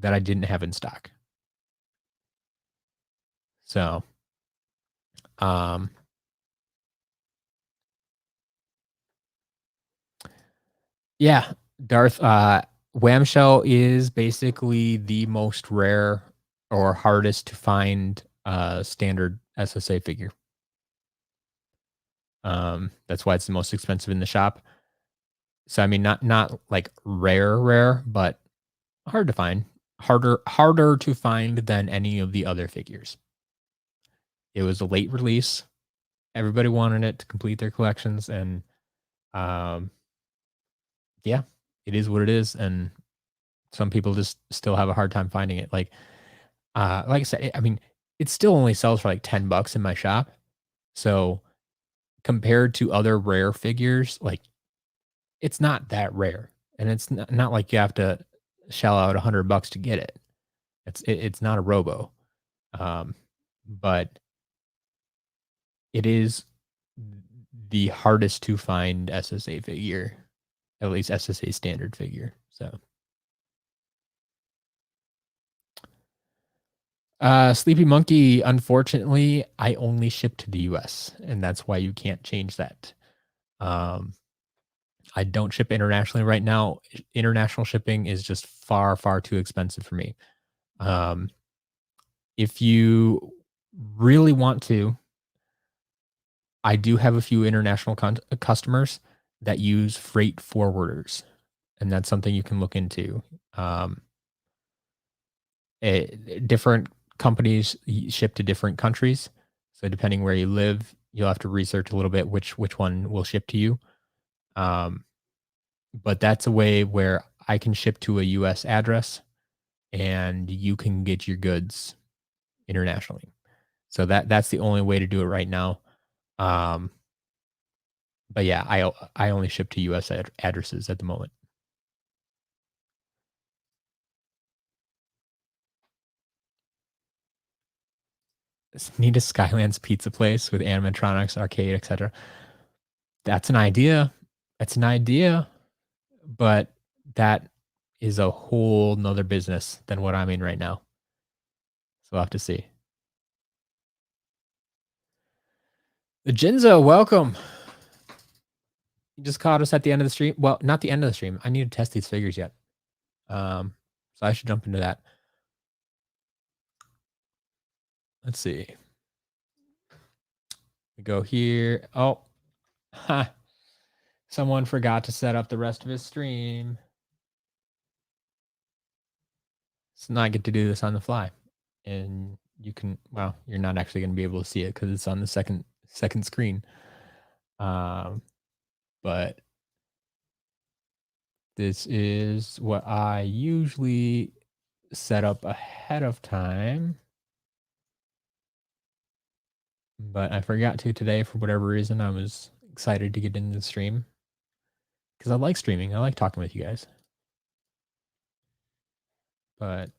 that I didn't have in stock. So, yeah, Darth, Wham Shell is basically the most rare or hardest to find standard SSA figure. That's why it's the most expensive in the shop. So I mean, not like rare, but hard to find. Harder to find than any of the other figures. It was a late release. Everybody wanted it to complete their collections, and yeah, it is what it is. And some people just still have a hard time finding it. Like I said, I mean, it still only sells for like $10 in my shop. So compared to other rare figures, like it's not that rare, and it's not like you have to shell out $100 to get it. It's not a robo, but it is the hardest to find SSA figure, at least SSA standard figure. So, Sleepy Monkey, unfortunately, I only ship to the US, and that's why you can't change that. I don't ship internationally right now. International shipping is just far, far too expensive for me. If you really want to, I do have a few international customers that use freight forwarders, and that's something you can look into. Different companies ship to different countries, so depending where you live, you'll have to research a little bit which one will ship to you. But that's a way where I can ship to a US address and you can get your goods internationally. So that's the only way to do it right now. But yeah, I only ship to US addresses at the moment. Need a Skylands pizza place with animatronics, arcade, etc. That's an idea. That's an idea, but that is a whole nother business than what I'm in right now. So we'll have to see. The Jinzo, welcome. You just caught us at the end of the stream. Well, not the end of the stream. I need to test these figures yet. So I should jump into that. Let's see. We go here. Oh, ha. Someone forgot to set up the rest of his stream. So now I get to do this on the fly. And you can, well, you're not actually going to be able to see it because it's on the second screen. But this is what I usually set up ahead of time. But I forgot to today for whatever reason. I was excited to get into the stream because I like streaming. I like talking with you guys. But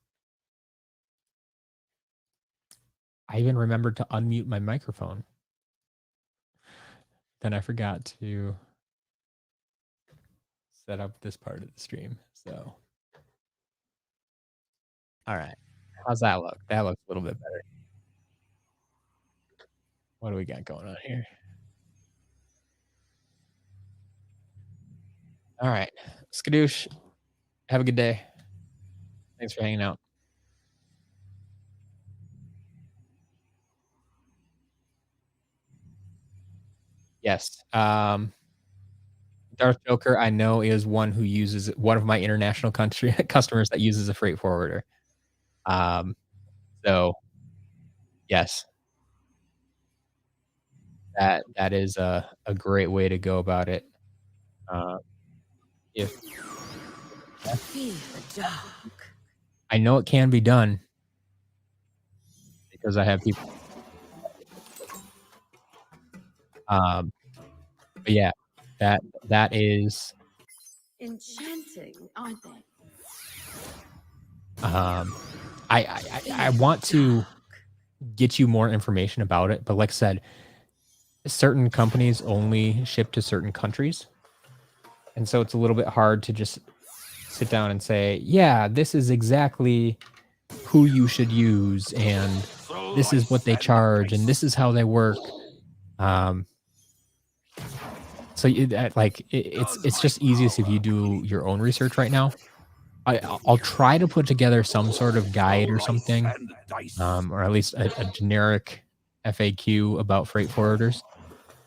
I even remembered to unmute my microphone. Then I forgot to set up this part of the stream. So, all right. How's that look? That looks a little bit better. What do we got going on here? All right. Skadoosh. Have a good day. Thanks for hanging out. Yes. Darth Joker, I know, is one who uses one of my international customers that uses a freight forwarder. So yes, that is a great way to go about it. If Feel the dark. I know it can be done because I have people. But yeah, that is Enchanting, aren't they? I want to get you more information about it, but like I said, certain companies only ship to certain countries. And so it's a little bit hard to just sit down and say, yeah, this is exactly who you should use, and this is what they charge, and this is how they work. So it's just easiest if you do your own research right now. I'll try to put together some sort of guide or something, or at least a generic FAQ about freight forwarders,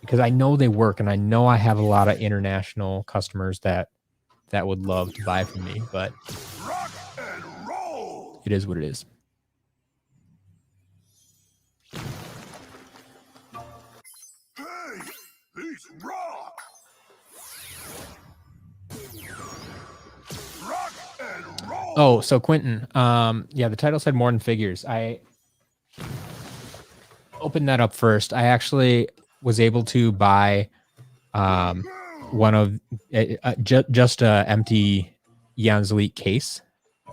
because I know they work, and I know I have a lot of international customers that would love to buy from me, but it is what it is. Oh, so Quentin, yeah, the title said more than figures. I opened that up first. I actually was able to buy one of just a empty Jan's Elite case,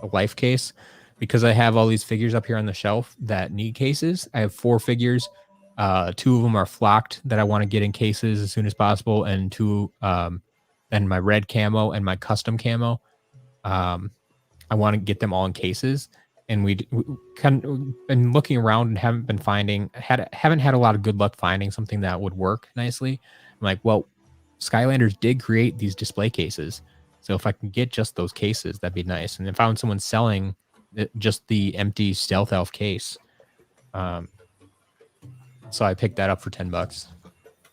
a life case, because I have all these figures up here on the shelf that need cases. I have 4 figures. 2 of them are flocked that I want to get in cases as soon as possible, and 2 and my red camo and my custom camo. I want to get them all in cases, and we kind of been looking around and haven't had a lot of good luck finding something that would work nicely. I'm like, well, Skylanders did create these display cases, so if I can get just those cases, that'd be nice. And I found someone selling just the empty Stealth Elf case, so I picked that up for $10.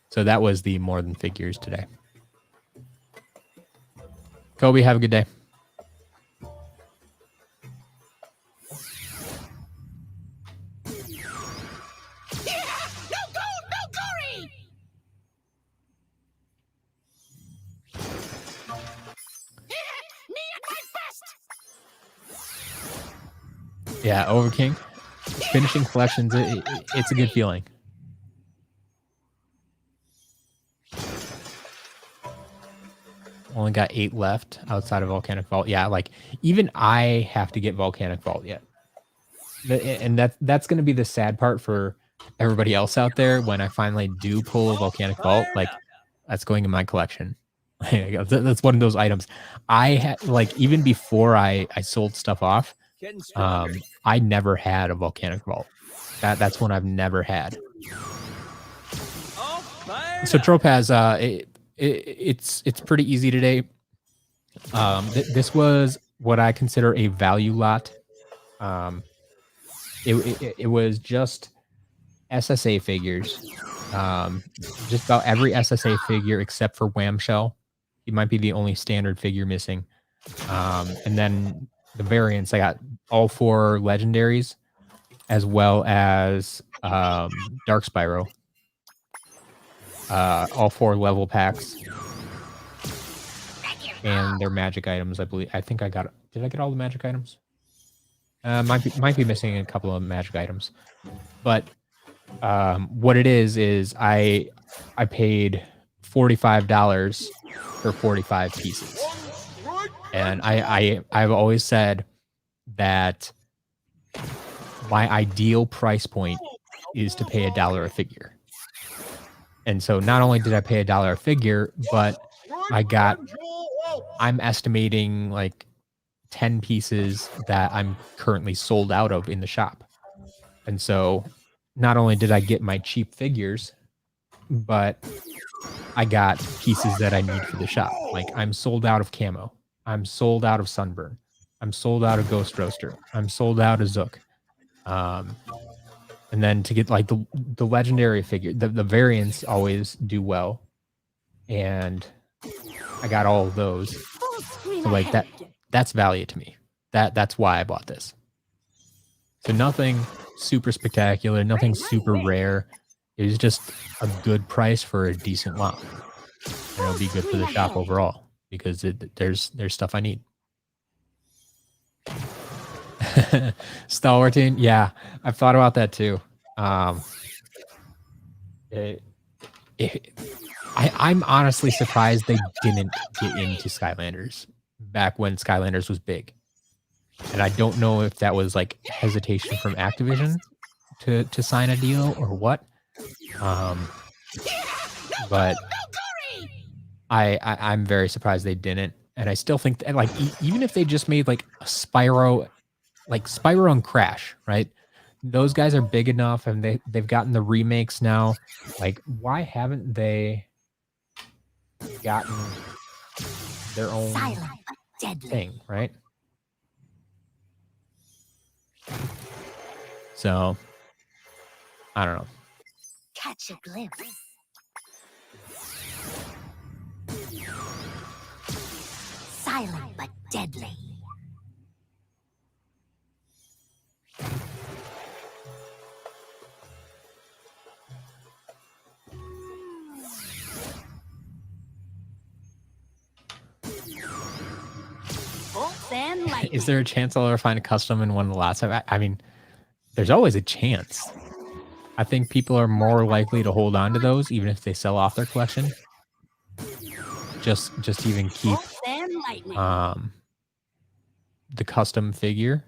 So that was the more than figures today. Kobe, have a good day. Yeah, Overking. Finishing collections, it's a good feeling. Only got 8 left outside of Volcanic Vault. Yeah, like even I have to get Volcanic Vault yet. And that's going to be the sad part for everybody else out there when I finally do pull a Volcanic Vault. Like, that's going in my collection. That's one of those items. I had, like, even before I sold stuff off, I never had a Volcanic Vault. That's one I've never had. So Tropaz, it's pretty easy today. This was what I consider a value lot. It was just SSA figures. Just about every SSA figure except for Wham Shell He might be the only standard figure missing. And then the variants, I got all 4 legendaries, as well as Dark Spyro. All 4 level packs. And their magic items, I believe. I think I got... Did I get all the magic items? Might be missing a couple of magic items. But what it is I paid $45 for 45 pieces. And I've always said that my ideal price point is to pay $1 a figure. And so not only did I pay $1 a figure, but I'm estimating like 10 pieces that I'm currently sold out of in the shop. And so not only did I get my cheap figures, but I got pieces that I need for the shop. Like, I'm sold out of Camo. I'm sold out of Sunburn. I'm sold out of Ghost Roaster. I'm sold out of Zook. And then to get like the legendary figure, the variants always do well. And I got all of those. So like that's value to me. That's why I bought this. So nothing super spectacular, nothing super rare. It was just a good price for a decent lot. And it'll be good for the shop overall because there's stuff I need. Stalwart team, yeah, I've thought about that too. I'm honestly surprised they didn't get into Skylanders back when Skylanders was big. And I don't know if that was like hesitation from Activision to sign a deal or what. But I'm very surprised they didn't. And I still think that, like, even if they just made like a Spyro, like Spyro and Crash, right? Those guys are big enough and they've gotten the remakes now. Like, why haven't they gotten their own thing, right? So, I don't know. Catch a glimpse. Silent but deadly. Is there a chance I'll ever find a custom in one of the lots? I mean, there's always a chance. I think people are more likely to hold on to those, even if they sell off their collection. Just to even keep the custom figure.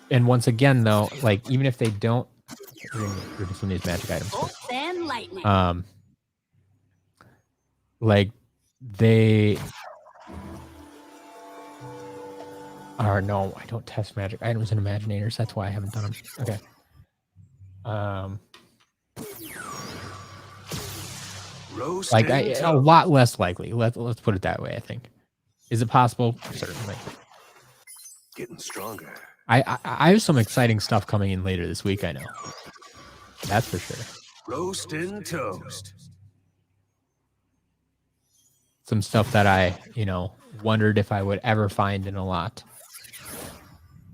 And once again, though, like, even if they don't, we're just in these magic items. Like, they are, no, I don't test magic items in Imaginators. That's why I haven't done them. Okay. Like, a lot less likely. Let's put it that way, I think. Is it possible? Certainly. Getting stronger. I have some exciting stuff coming in later this week, I know. That's for sure. Roast and toast. Some stuff that I, wondered if I would ever find in a lot.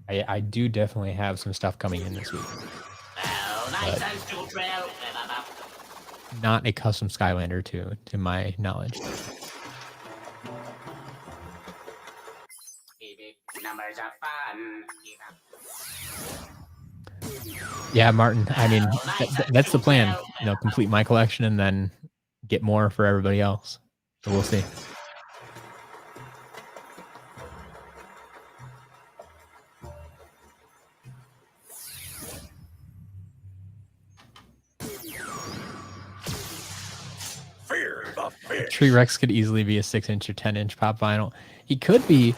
I do definitely have some stuff coming in this week. Not a custom Skylander to my knowledge. Yeah, Martin. I mean, that's the plan. Complete my collection and then get more for everybody else. So we'll see. Tree Rex could easily be a 6-inch or 10-inch pop vinyl. He could be.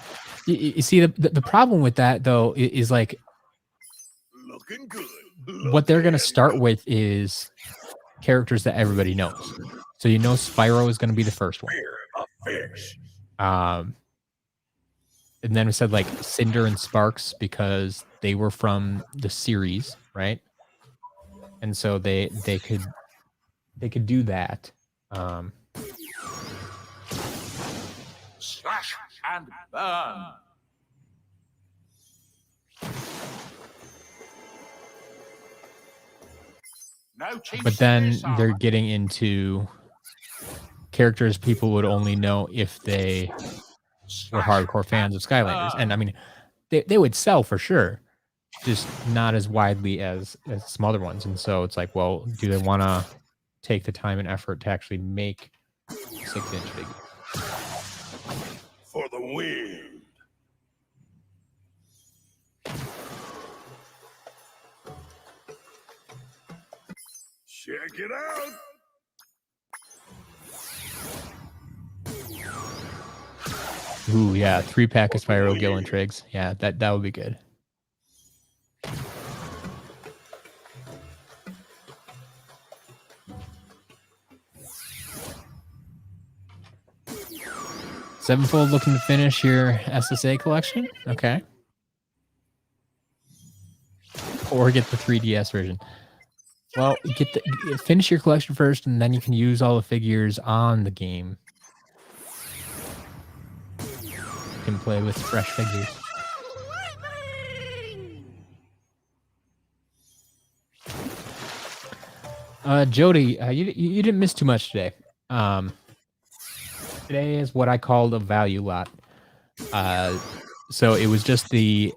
You see, the problem with that though is like, looking good. What they're going to start with is characters that everybody knows. So Spyro is going to be the first one. And then we said like Cinder and Sparks because they were from the series, right? And so they could do that. Slash and burn. No cheap But then service, they're getting into characters people would only know if they were hardcore fans of Skylanders. And I mean, they would sell for sure, just not as widely as some other ones. And so it's like, well, do they want to take the time and effort to actually make 6-inch figures? For the win. Check it out. Ooh, yeah, 3-pack of Spyro, Gill, and Triggs. Yeah, that would be good. Sevenfold looking to finish your SSA collection? Okay. Or get the 3DS version. Well, finish your collection first, and then you can use all the figures on the game. You can play with fresh figures. Jody, you didn't miss too much today. Today is what I called a value lot. So it was just an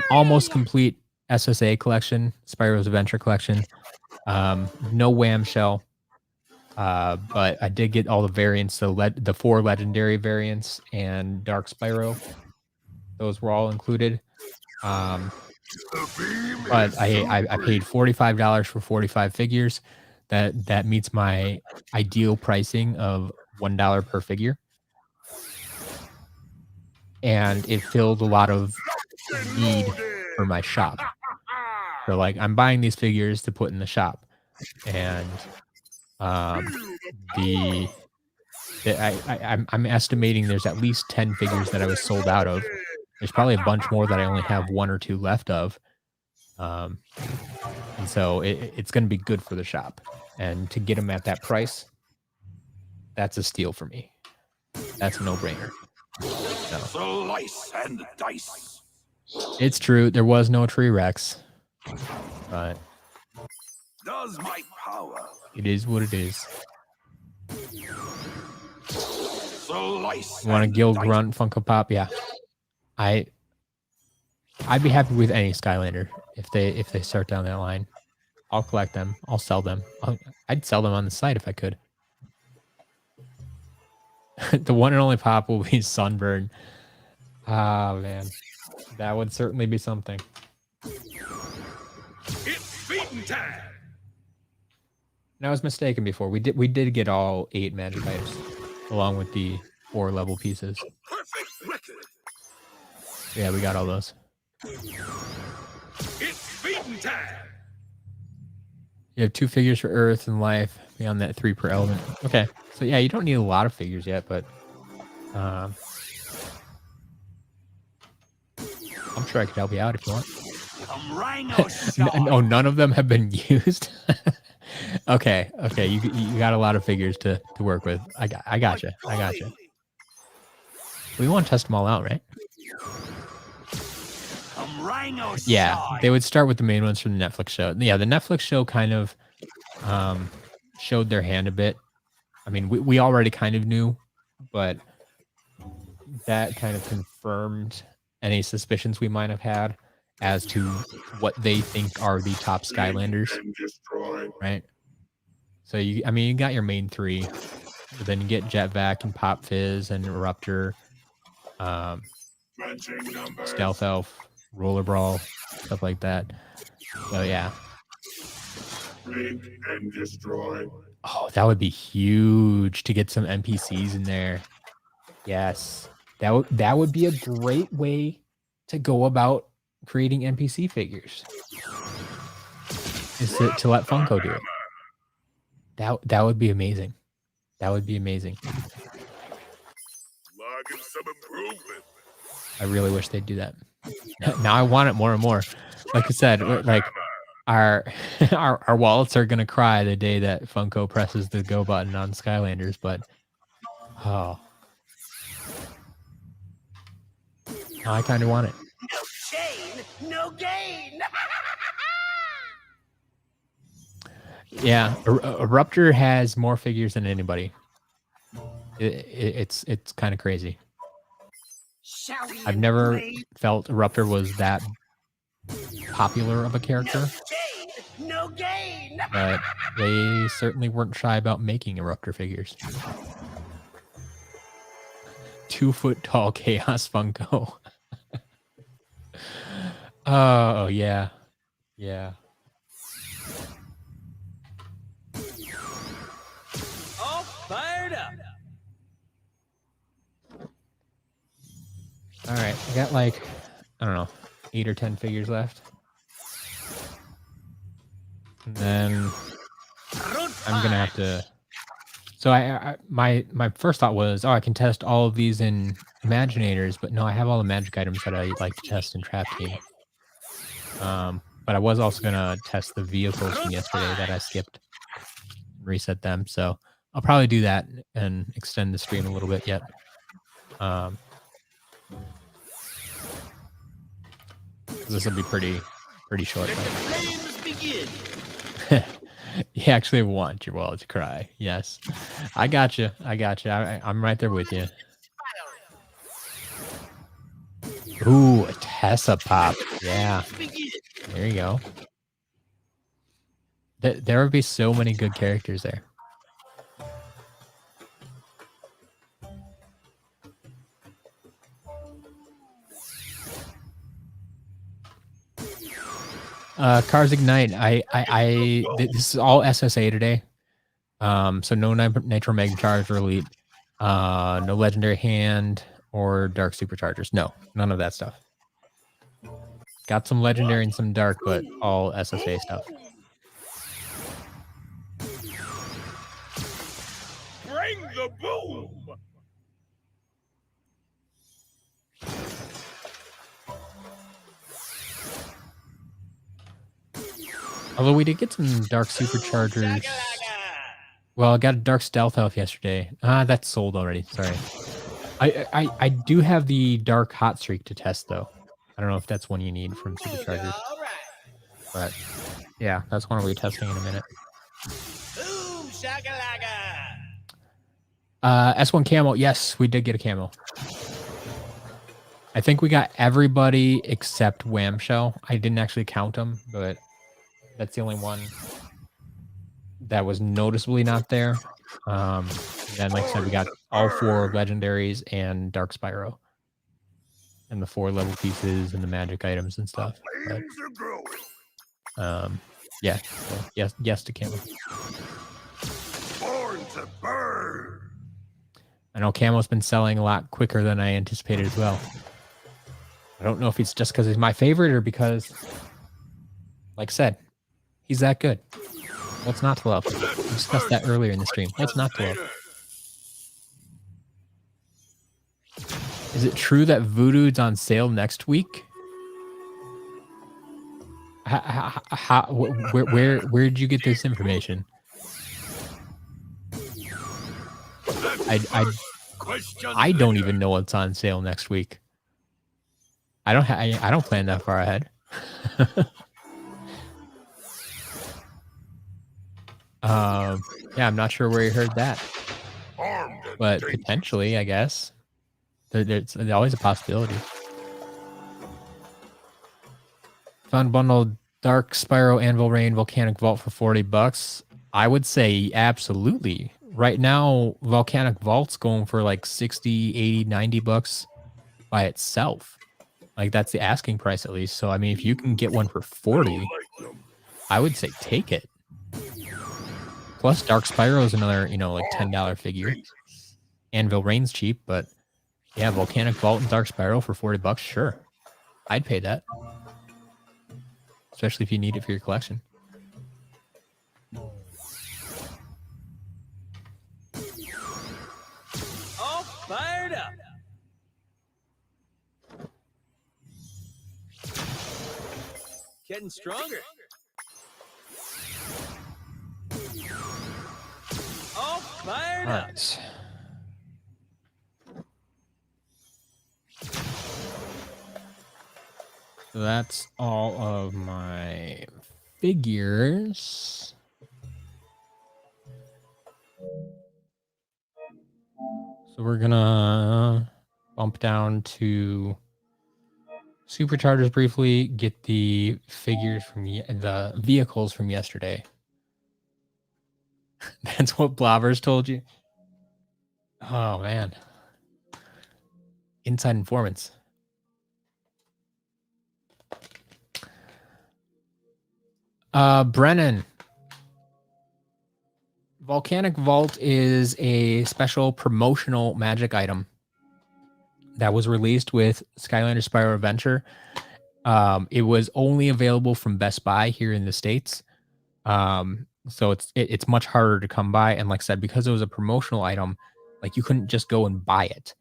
almost complete SSA collection, Spyro's Adventure collection. No Wham Shell. But I did get all the variants, the 4 legendary variants and Dark Spyro. Those were all included. But I paid $45 for 45 figures. That meets my ideal pricing of $1 per figure. And it filled a lot of need for my shop. So like I'm buying these figures to put in the shop. And I'm estimating there's at least 10 figures that I was sold out of. There's probably a bunch more that I only have 1 or 2 left of. And so it's going to be good for the shop. And to get them at that price, that's a steal for me. That's a no-brainer. So. Slice and dice. It's true. There was no Tree Rex. But Does my power. It is what it is. Slice. You want a Gil Grunt Funko Pop? Yeah. I'd be happy with any Skylander if they start down that line. I'll collect them. I'll sell them. I'd sell them on the site if I could. The one and only pop will be Sunburn. Ah, man. That would certainly be something. It's beating time. And I was mistaken before. We did get all 8 magic items along with the 4 level pieces. Perfect record. Yeah, we got all those. It's beating time. You have 2 figures for Earth and Life. Beyond that, 3 per element. Okay. So yeah, you don't need a lot of figures yet, but I'm sure I could help you out if you want. No, none of them have been used. Okay, you got a lot of figures to work with. I got you. We want to test them all out, right? Yeah, they would start with the main ones from the Netflix show. Yeah, the Netflix show kind of showed their hand a bit. I mean, we already kind of knew, but that kind of confirmed any suspicions we might have had as to what they think are the top Skylanders, right? So you got your main 3, but then you get Jetpack and Pop Fizz and Eruptor, Stealth Elf, Roller Brawl, stuff like that. So yeah. Blink and destroy. Oh, that would be huge to get some NPCs in there. Yes, that would be a great way to go about creating NPC figures. Is to let Funko do it. That would be amazing. That would be amazing. Logging some improvement. I really wish they'd do that. Now I want it more and more. Like I said, like our our wallets are gonna cry the day that Funko presses the go button on Skylanders, but oh, I kind of want it. No chain, no gain. Yeah, Eruptor has more figures than anybody. It's kind of crazy. I've never felt Eruptor was that popular of a character, No gain. but they certainly weren't shy about making Eruptor figures. 2-foot tall Chaos Funko. Oh yeah, yeah. All fired up. All right, I got like, I don't know, 8 or 10 figures left. And then I'm gonna have to. So my first thought was, oh, I can test all of these in Imaginators, but no, I have all the magic items that I like to test in Trap Team. But I was also gonna test the vehicles from yesterday that I skipped, reset them. So I'll probably do that and extend the stream a little bit yet. This will be pretty short. You actually want your wallet to cry. Yes, I got you. I'm right there with you. Ooh, a Tessa Pop. Yeah, there you go. There would be so many good characters there. Cars Ignite. This is all SSA today. So no Nitro Mega Charge or Elite. No Legendary Hand or Dark Superchargers. No, none of that stuff. Got some Legendary and some Dark, but all SSA stuff. Bring the boom. Although we did get some Dark Superchargers. Well, I got a Dark Stealth Elf yesterday. That's sold already. Sorry. I do have the Dark Hot Streak to test, though. I don't know if that's one you need from Superchargers. But, yeah, that's one we'll be testing in a minute. S1 Camo. Yes, we did get a Camo. I think we got everybody except Whamshell. I didn't actually count them, but that's the only one that was noticeably not there. Then, like I said, we got all 4 legendaries and Dark Spyro, and the 4 level pieces and the magic items and stuff. But, yeah. So yes to Camo. Born to burn. I know Camo's been selling a lot quicker than I anticipated as well. I don't know if it's just because he's my favorite or because, like I said, he's that good. What's not to love? We discussed that earlier in the stream. What's not to love? Is it true that Voodoo's on sale next week? Where did you get this information? I don't even know what's on sale next week. I don't plan that far ahead. Yeah, I'm not sure where you heard that, but potentially, I guess. There's always a possibility. Found bundle Dark Spyro, Anvil Rain, Volcanic Vault for $40. I would say absolutely. Right now, Volcanic Vault's going for like 60, 80, 90 bucks by itself. Like, that's the asking price at least. So, I mean, if you can get one for 40, I would say take it. Plus, Dark Spyro is another, like $10 figure. Anvil Rain's cheap, but yeah, Volcanic Vault and Dark Spyro for $40, sure. I'd pay that. Especially if you need it for your collection. All fired up. Getting stronger. fired All up. right. So that's all of my figures. So we're gonna bump down to superchargers briefly, get the figures from the vehicles from yesterday. That's what Blobbers told you. Oh man. Inside informants. Brennan. Volcanic Vault is a special promotional magic item that was released with Skylanders Spyro Adventure. It was only available from Best Buy here in the States. So it's much harder to come by. And like I said, because it was a promotional item, like you couldn't just go and buy it.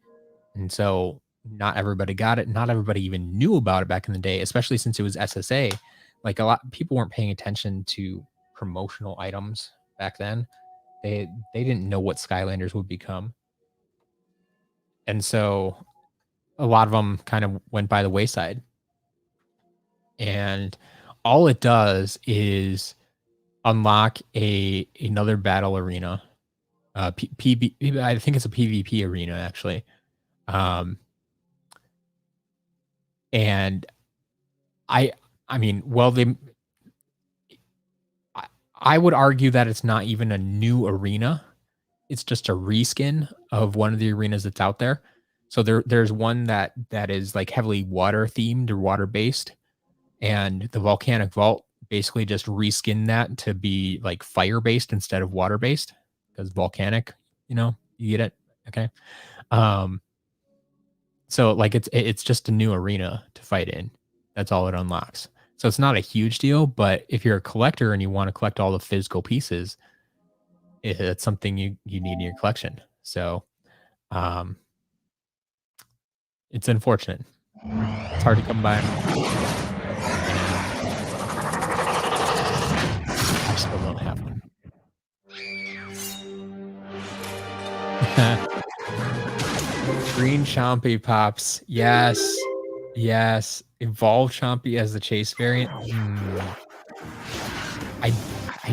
And so not everybody got it. Not everybody even knew about it back in the day, especially since it was SSA. Like a lot of people weren't paying attention to promotional items back then. They didn't know what Skylanders would become. And so a lot of them kind of went by the wayside. And all it does is unlock another battle arena. I think it's a PvP arena actually. And I mean, well, I would argue that it's not even a new arena. It's just a reskin of one of the arenas that's out there. So there's one that is like heavily water themed or water based, and the Volcanic Vault basically just reskinned that to be like fire based instead of water based, because volcanic, you get it. Okay. So like it's just a new arena to fight in. That's all it unlocks. So it's not a huge deal, but if you're a collector and you want to collect all the physical pieces, it's something you need in your collection. So it's unfortunate. It's hard to come by. I still don't have one. Green Chompy pops. Yes. Yes. Evolve Chompy as the chase variant. I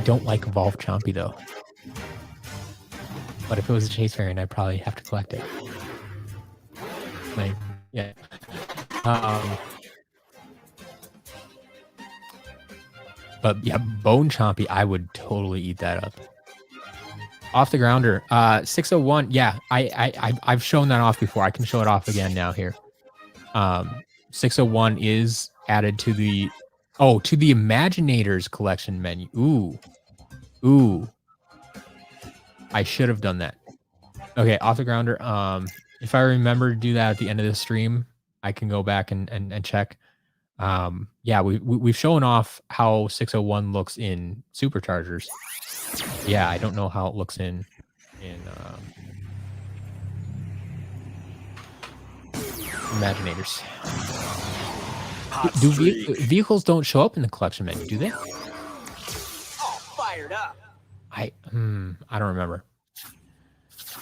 don't like Evolve Chompy though. But if it was a chase variant, I'd probably have to collect it. Like, yeah. But yeah, Bone Chompy, I would totally eat that up. Off the grounder. 601. Yeah, I've shown that off before. I can show it off again now here. 601 is added to the Imaginators collection menu. Ooh. I should have done that. Okay, off the grounder. If I remember to do that at the end of the stream, I can go back and check. Yeah, we've shown off how 601 looks in Superchargers. Yeah, I don't know how it looks in Imaginators. Do vehicles don't show up in the collection menu, do they? All fired up. I don't remember.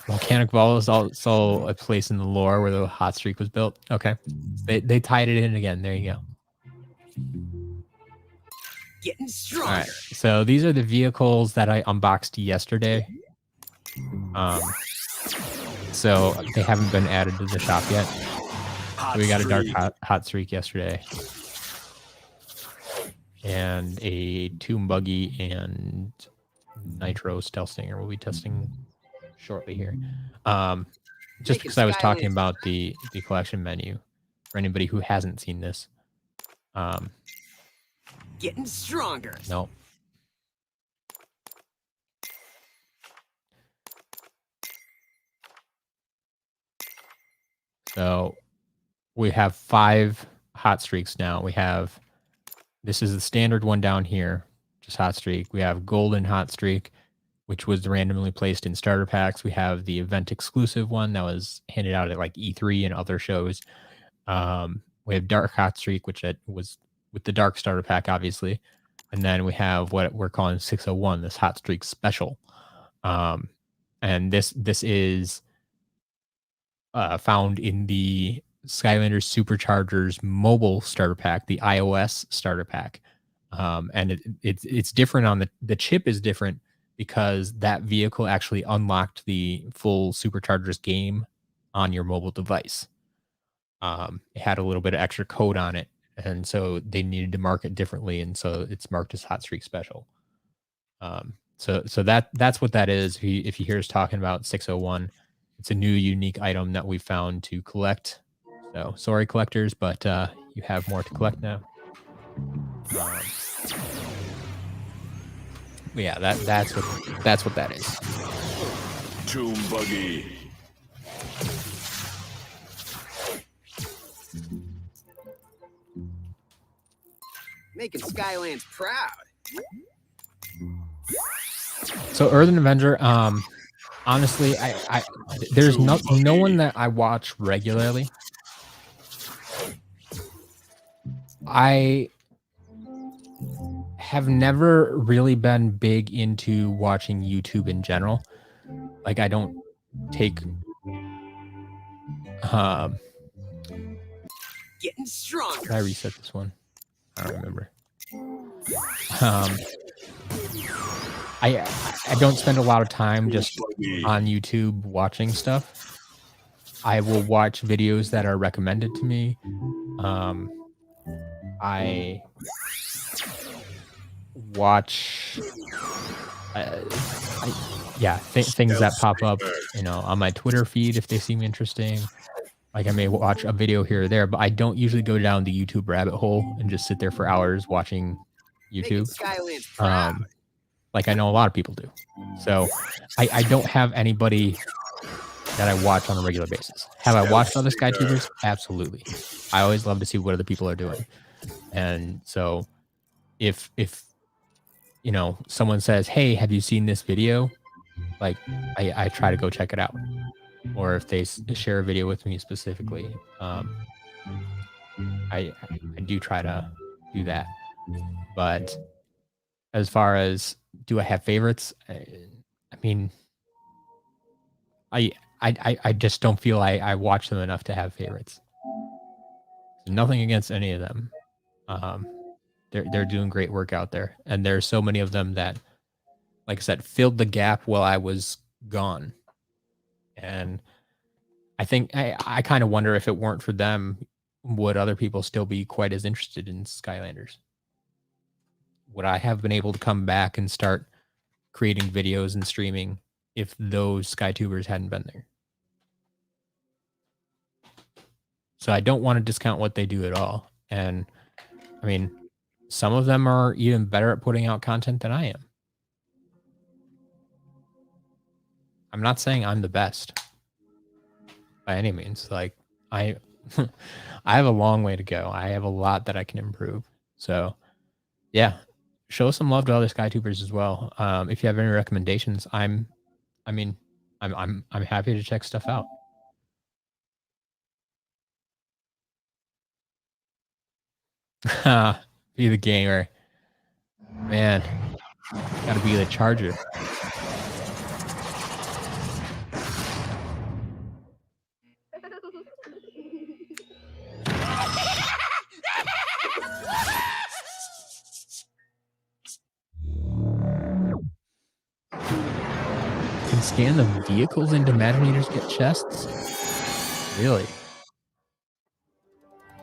Volcanic Vault is also a place in the lore where the hot streak was built. Okay, they tied it in again. There you go. Getting stronger. All right, so these are the vehicles that I unboxed yesterday. So they haven't been added to the shop yet. So we got a dark hot streak yesterday, and a Tomb Buggy and Nitro Stealth Stinger we'll be testing shortly here. Just because I was talking about the collection menu for anybody who hasn't seen this. Getting stronger. No. So we have 5 hot streaks now. This is the standard one down here, just hot streak. We have golden hot streak, which was randomly placed in starter packs. We have the event exclusive one that was handed out at like E3 and other shows. We have dark hot streak, which was with the dark starter pack, obviously. And then we have what we're calling 601, this hot streak special. And and this is found in the Skylanders Superchargers mobile starter pack, the iOS starter pack. And it's different on the chip is different because that vehicle actually unlocked the full Superchargers game on your mobile device. It had a little bit of extra code on it, and so they needed to mark it differently, and so it's marked as Hot Streak Special. So that's what that is. If you hear us talking about 601, it's a new unique item that we found to collect. So sorry, collectors, but you have more to collect now. Yeah, that's what that is. Tomb buggy. Making Skylands proud. So Earthen Avenger, honestly, I there's no one that I watch regularly. I have never really been big into watching YouTube in general. Like I don't take Getting stronger. Did I reset this one? I don't remember. I don't spend a lot of time just on YouTube watching stuff. I will watch videos that are recommended to me. I watch things that pop up, on my Twitter feed if they seem interesting. Like I may watch a video here or there, but I don't usually go down the YouTube rabbit hole and just sit there for hours watching YouTube. Like I know a lot of people do. So I don't have anybody that I watch on a regular basis. Have I watched other SkyTubers? Absolutely. I always love to see what other people are doing. And so if someone says, hey, have you seen this video? Like I try to go check it out. Or if they share a video with me specifically, I do try to do that. But as far as do I have favorites? I mean, I just don't feel I watch them enough to have favorites. Nothing against any of them. They're doing great work out there, and there's so many of them that, like I said, filled the gap while I was gone. And I think I kind of wonder if it weren't for them, would other people still be quite as interested in Skylanders? Would I have been able to come back and start creating videos and streaming if those SkyTubers hadn't been there? So I don't want to discount what they do at all. And I mean, some of them are even better at putting out content than I am. I'm not saying I'm the best by any means. Like I have a long way to go. I have a lot that I can improve. So yeah, show some love to other SkyTubers as well. If you have any recommendations, I'm happy to check stuff out. Be the gamer. Man, gotta be the charger. Can scan the vehicles into Imaginators get chests? Really?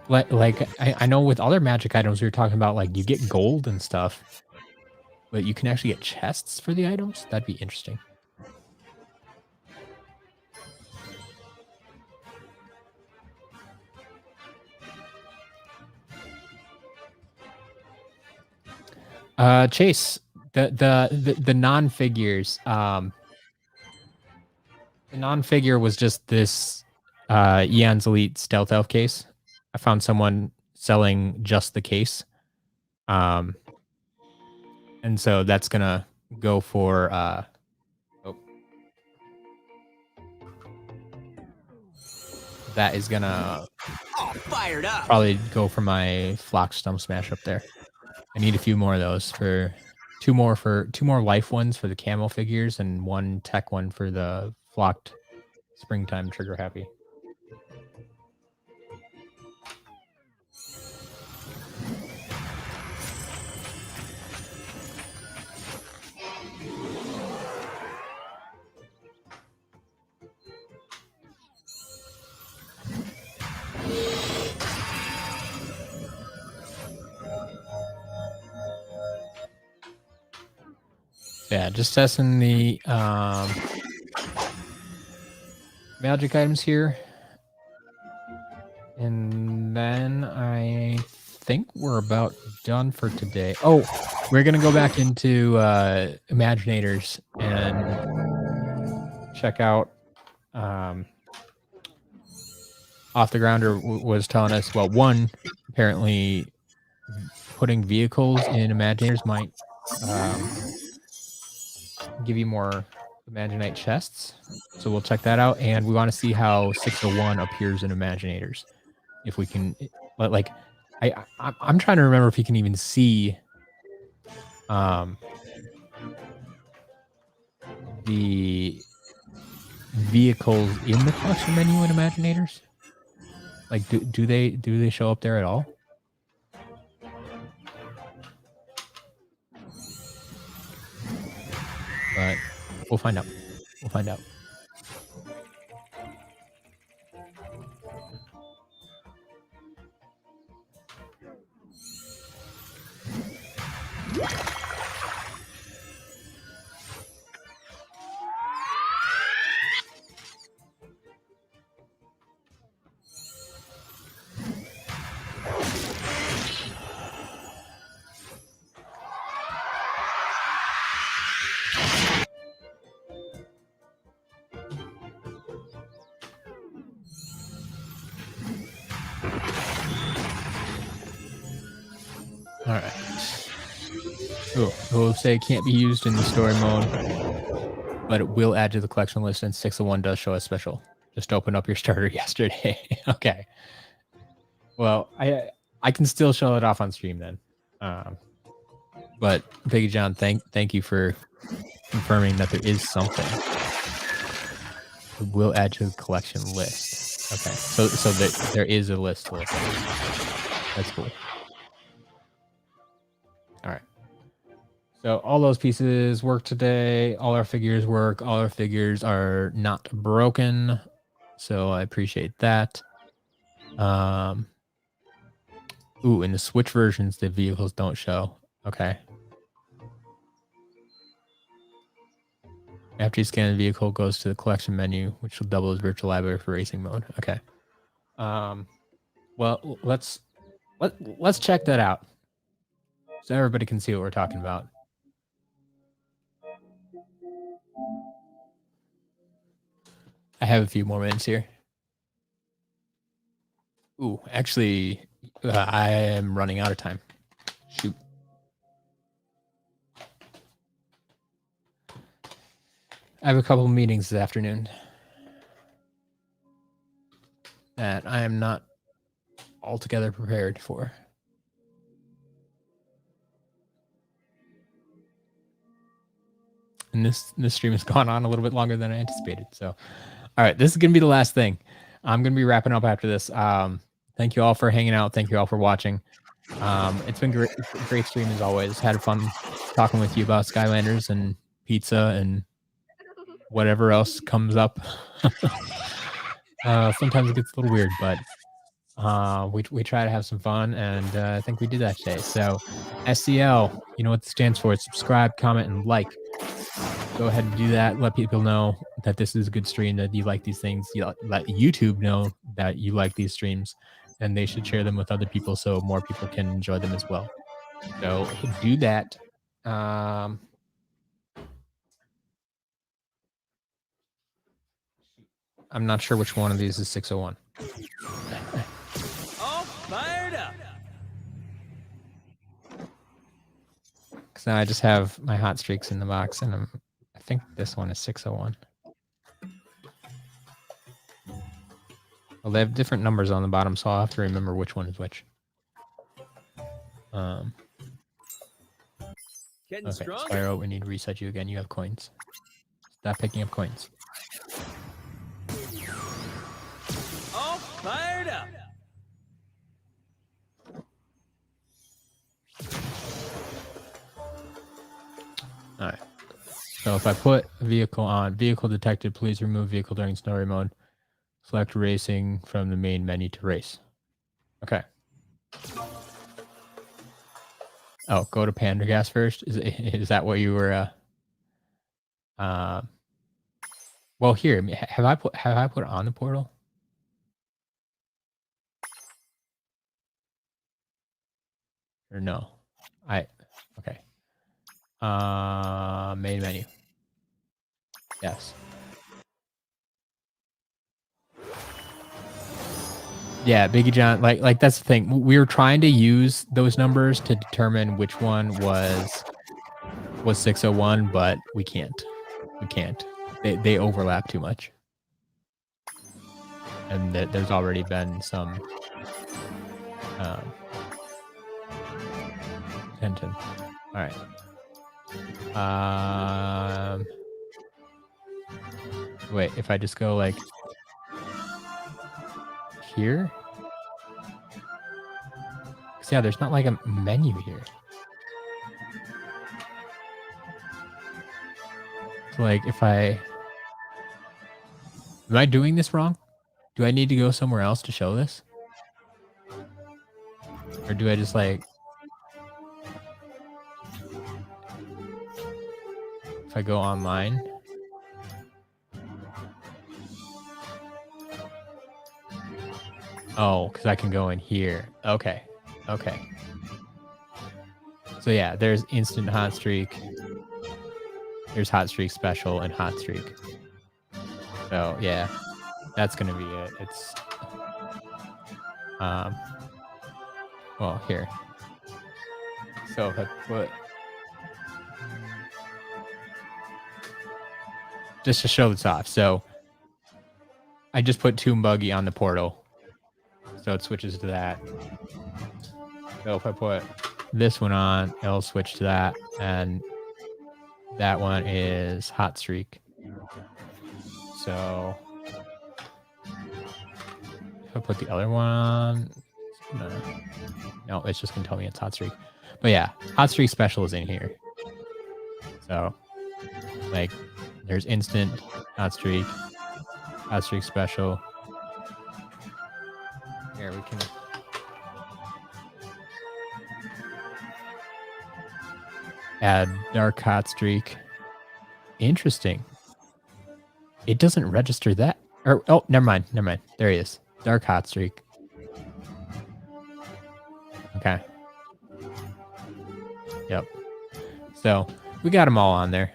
Like I know with other magic items we were talking about, like you get gold and stuff, but you can actually get chests for the items? That'd be interesting. Chase, the non-figures, the non-figure was just this Eon's Elite Stealth Elf case. I found someone selling just the case. And so that's gonna go for that is gonna fired up. Probably go for my Flock Stump Smash up there. I need a few more of those for two more life ones for the camo figures, and one tech one for the flocked springtime trigger happy. Yeah, just testing the magic items here. And then I think we're about done for today. Oh, we're going to go back into Imaginators and check out Off the Grounder was telling us, well, one, apparently putting vehicles in Imaginators might give you more Imaginite chests. So we'll check that out. And we want to see how 601 appears in Imaginators. If we can, like, I'm trying to remember if you can even see the vehicles in the collection menu in Imaginators. Like, do they show up there at all? But we'll find out. We'll find out. All right. Oh, it will say it can't be used in the story mode, but it will add to the collection list, and 601 does show as special. Just open up your starter yesterday. Okay. Well, I can still show it off on stream then. But Biggie John, thank you for confirming that there is something. It will add to the collection list. Okay. So there is a list. That's cool. All right. So all those pieces work today. All our figures work. All our figures are not broken. So I appreciate that. Ooh, in the Switch versions, the vehicles don't show. Okay. After you scan the vehicle, it goes to the collection menu, which will double as virtual library for racing mode. Okay. Well, let's check that out so everybody can see what we're talking about. I have a few more minutes here. Ooh, actually, I am running out of time. Shoot. I have a couple of meetings this afternoon that I am not altogether prepared for. And this stream has gone on a little bit longer than I anticipated. So, all right, this is going to be the last thing. I'm going to be wrapping up after this. Thank you all for hanging out. Thank you all for watching. It's been great stream as always. Had fun talking with you about Skylanders and pizza and whatever else comes up. Sometimes it gets a little weird, but we try to have some fun, and I think we did that today. So SCL, you know what it stands for. It's subscribe, comment, and like. Go ahead and do that. Let people know that this is a good stream, that you like these things. You let YouTube know that you like these streams, and they should share them with other people so more people can enjoy them as well. So do that. I'm not sure which one of these is 601. All fired up. Because now I just have my hot streaks in the box, and I think this one is 601. Well, they have different numbers on the bottom, so I'll have to remember which one is which. Getting Okay, stronger. Spyro, we need to reset you again. You have coins. Stop picking up coins. All fired up. All right. So if I put vehicle on, vehicle detected, please remove vehicle during story mode. Select racing from the main menu to race. Okay. Oh, go to Pandergas first. Is that what you were? Well, here, have I put it on the portal? Or no? Okay. Main menu. Yes. Yeah, Biggie John, like that's the thing. We were trying to use those numbers to determine which one was 601, but we can't. We can't. They overlap too much. And there's already been some tension. All right. Wait, if I just go like here? Cause yeah, there's not like a menu here. So like if am I doing this wrong? Do I need to go somewhere else to show this? Or do I just like, if I go online? Oh, because I can go in here. Okay. Okay. So yeah, there's instant hot streak. There's hot streak special and hot streak. So yeah, that's gonna be it. It's well here. So if I put just to show this off. So I just put Tomb Buggy on the portal. So it switches to that. So if I put this one on, it'll switch to that. And that one is Hot Streak. So if I put the other one on, no, it's just going to tell me it's Hot Streak. But yeah, Hot Streak Special is in here. So like there's instant, Hot Streak Special. Here we can add Dark Hot Streak. Interesting. It doesn't register that. Or oh, never mind. There he is. Dark Hot Streak. Okay. Yep. So we got them all on there.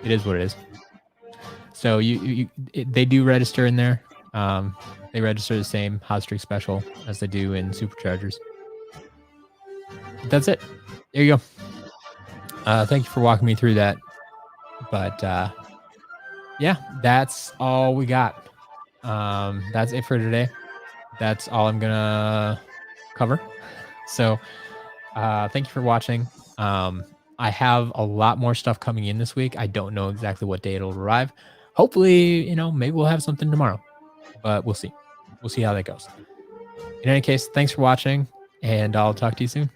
It is what it is. So they do register in there. They register the same Hot Streak Special as they do in Superchargers. That's it. There you go. Thank you for walking me through that. But yeah, that's all we got. That's it for today. That's all I'm gonna cover. So thank you for watching. I have a lot more stuff coming in this week. I don't know exactly what day it'll arrive. Hopefully, maybe we'll have something tomorrow, but we'll see. We'll see how that goes. In any case, thanks for watching, and I'll talk to you soon.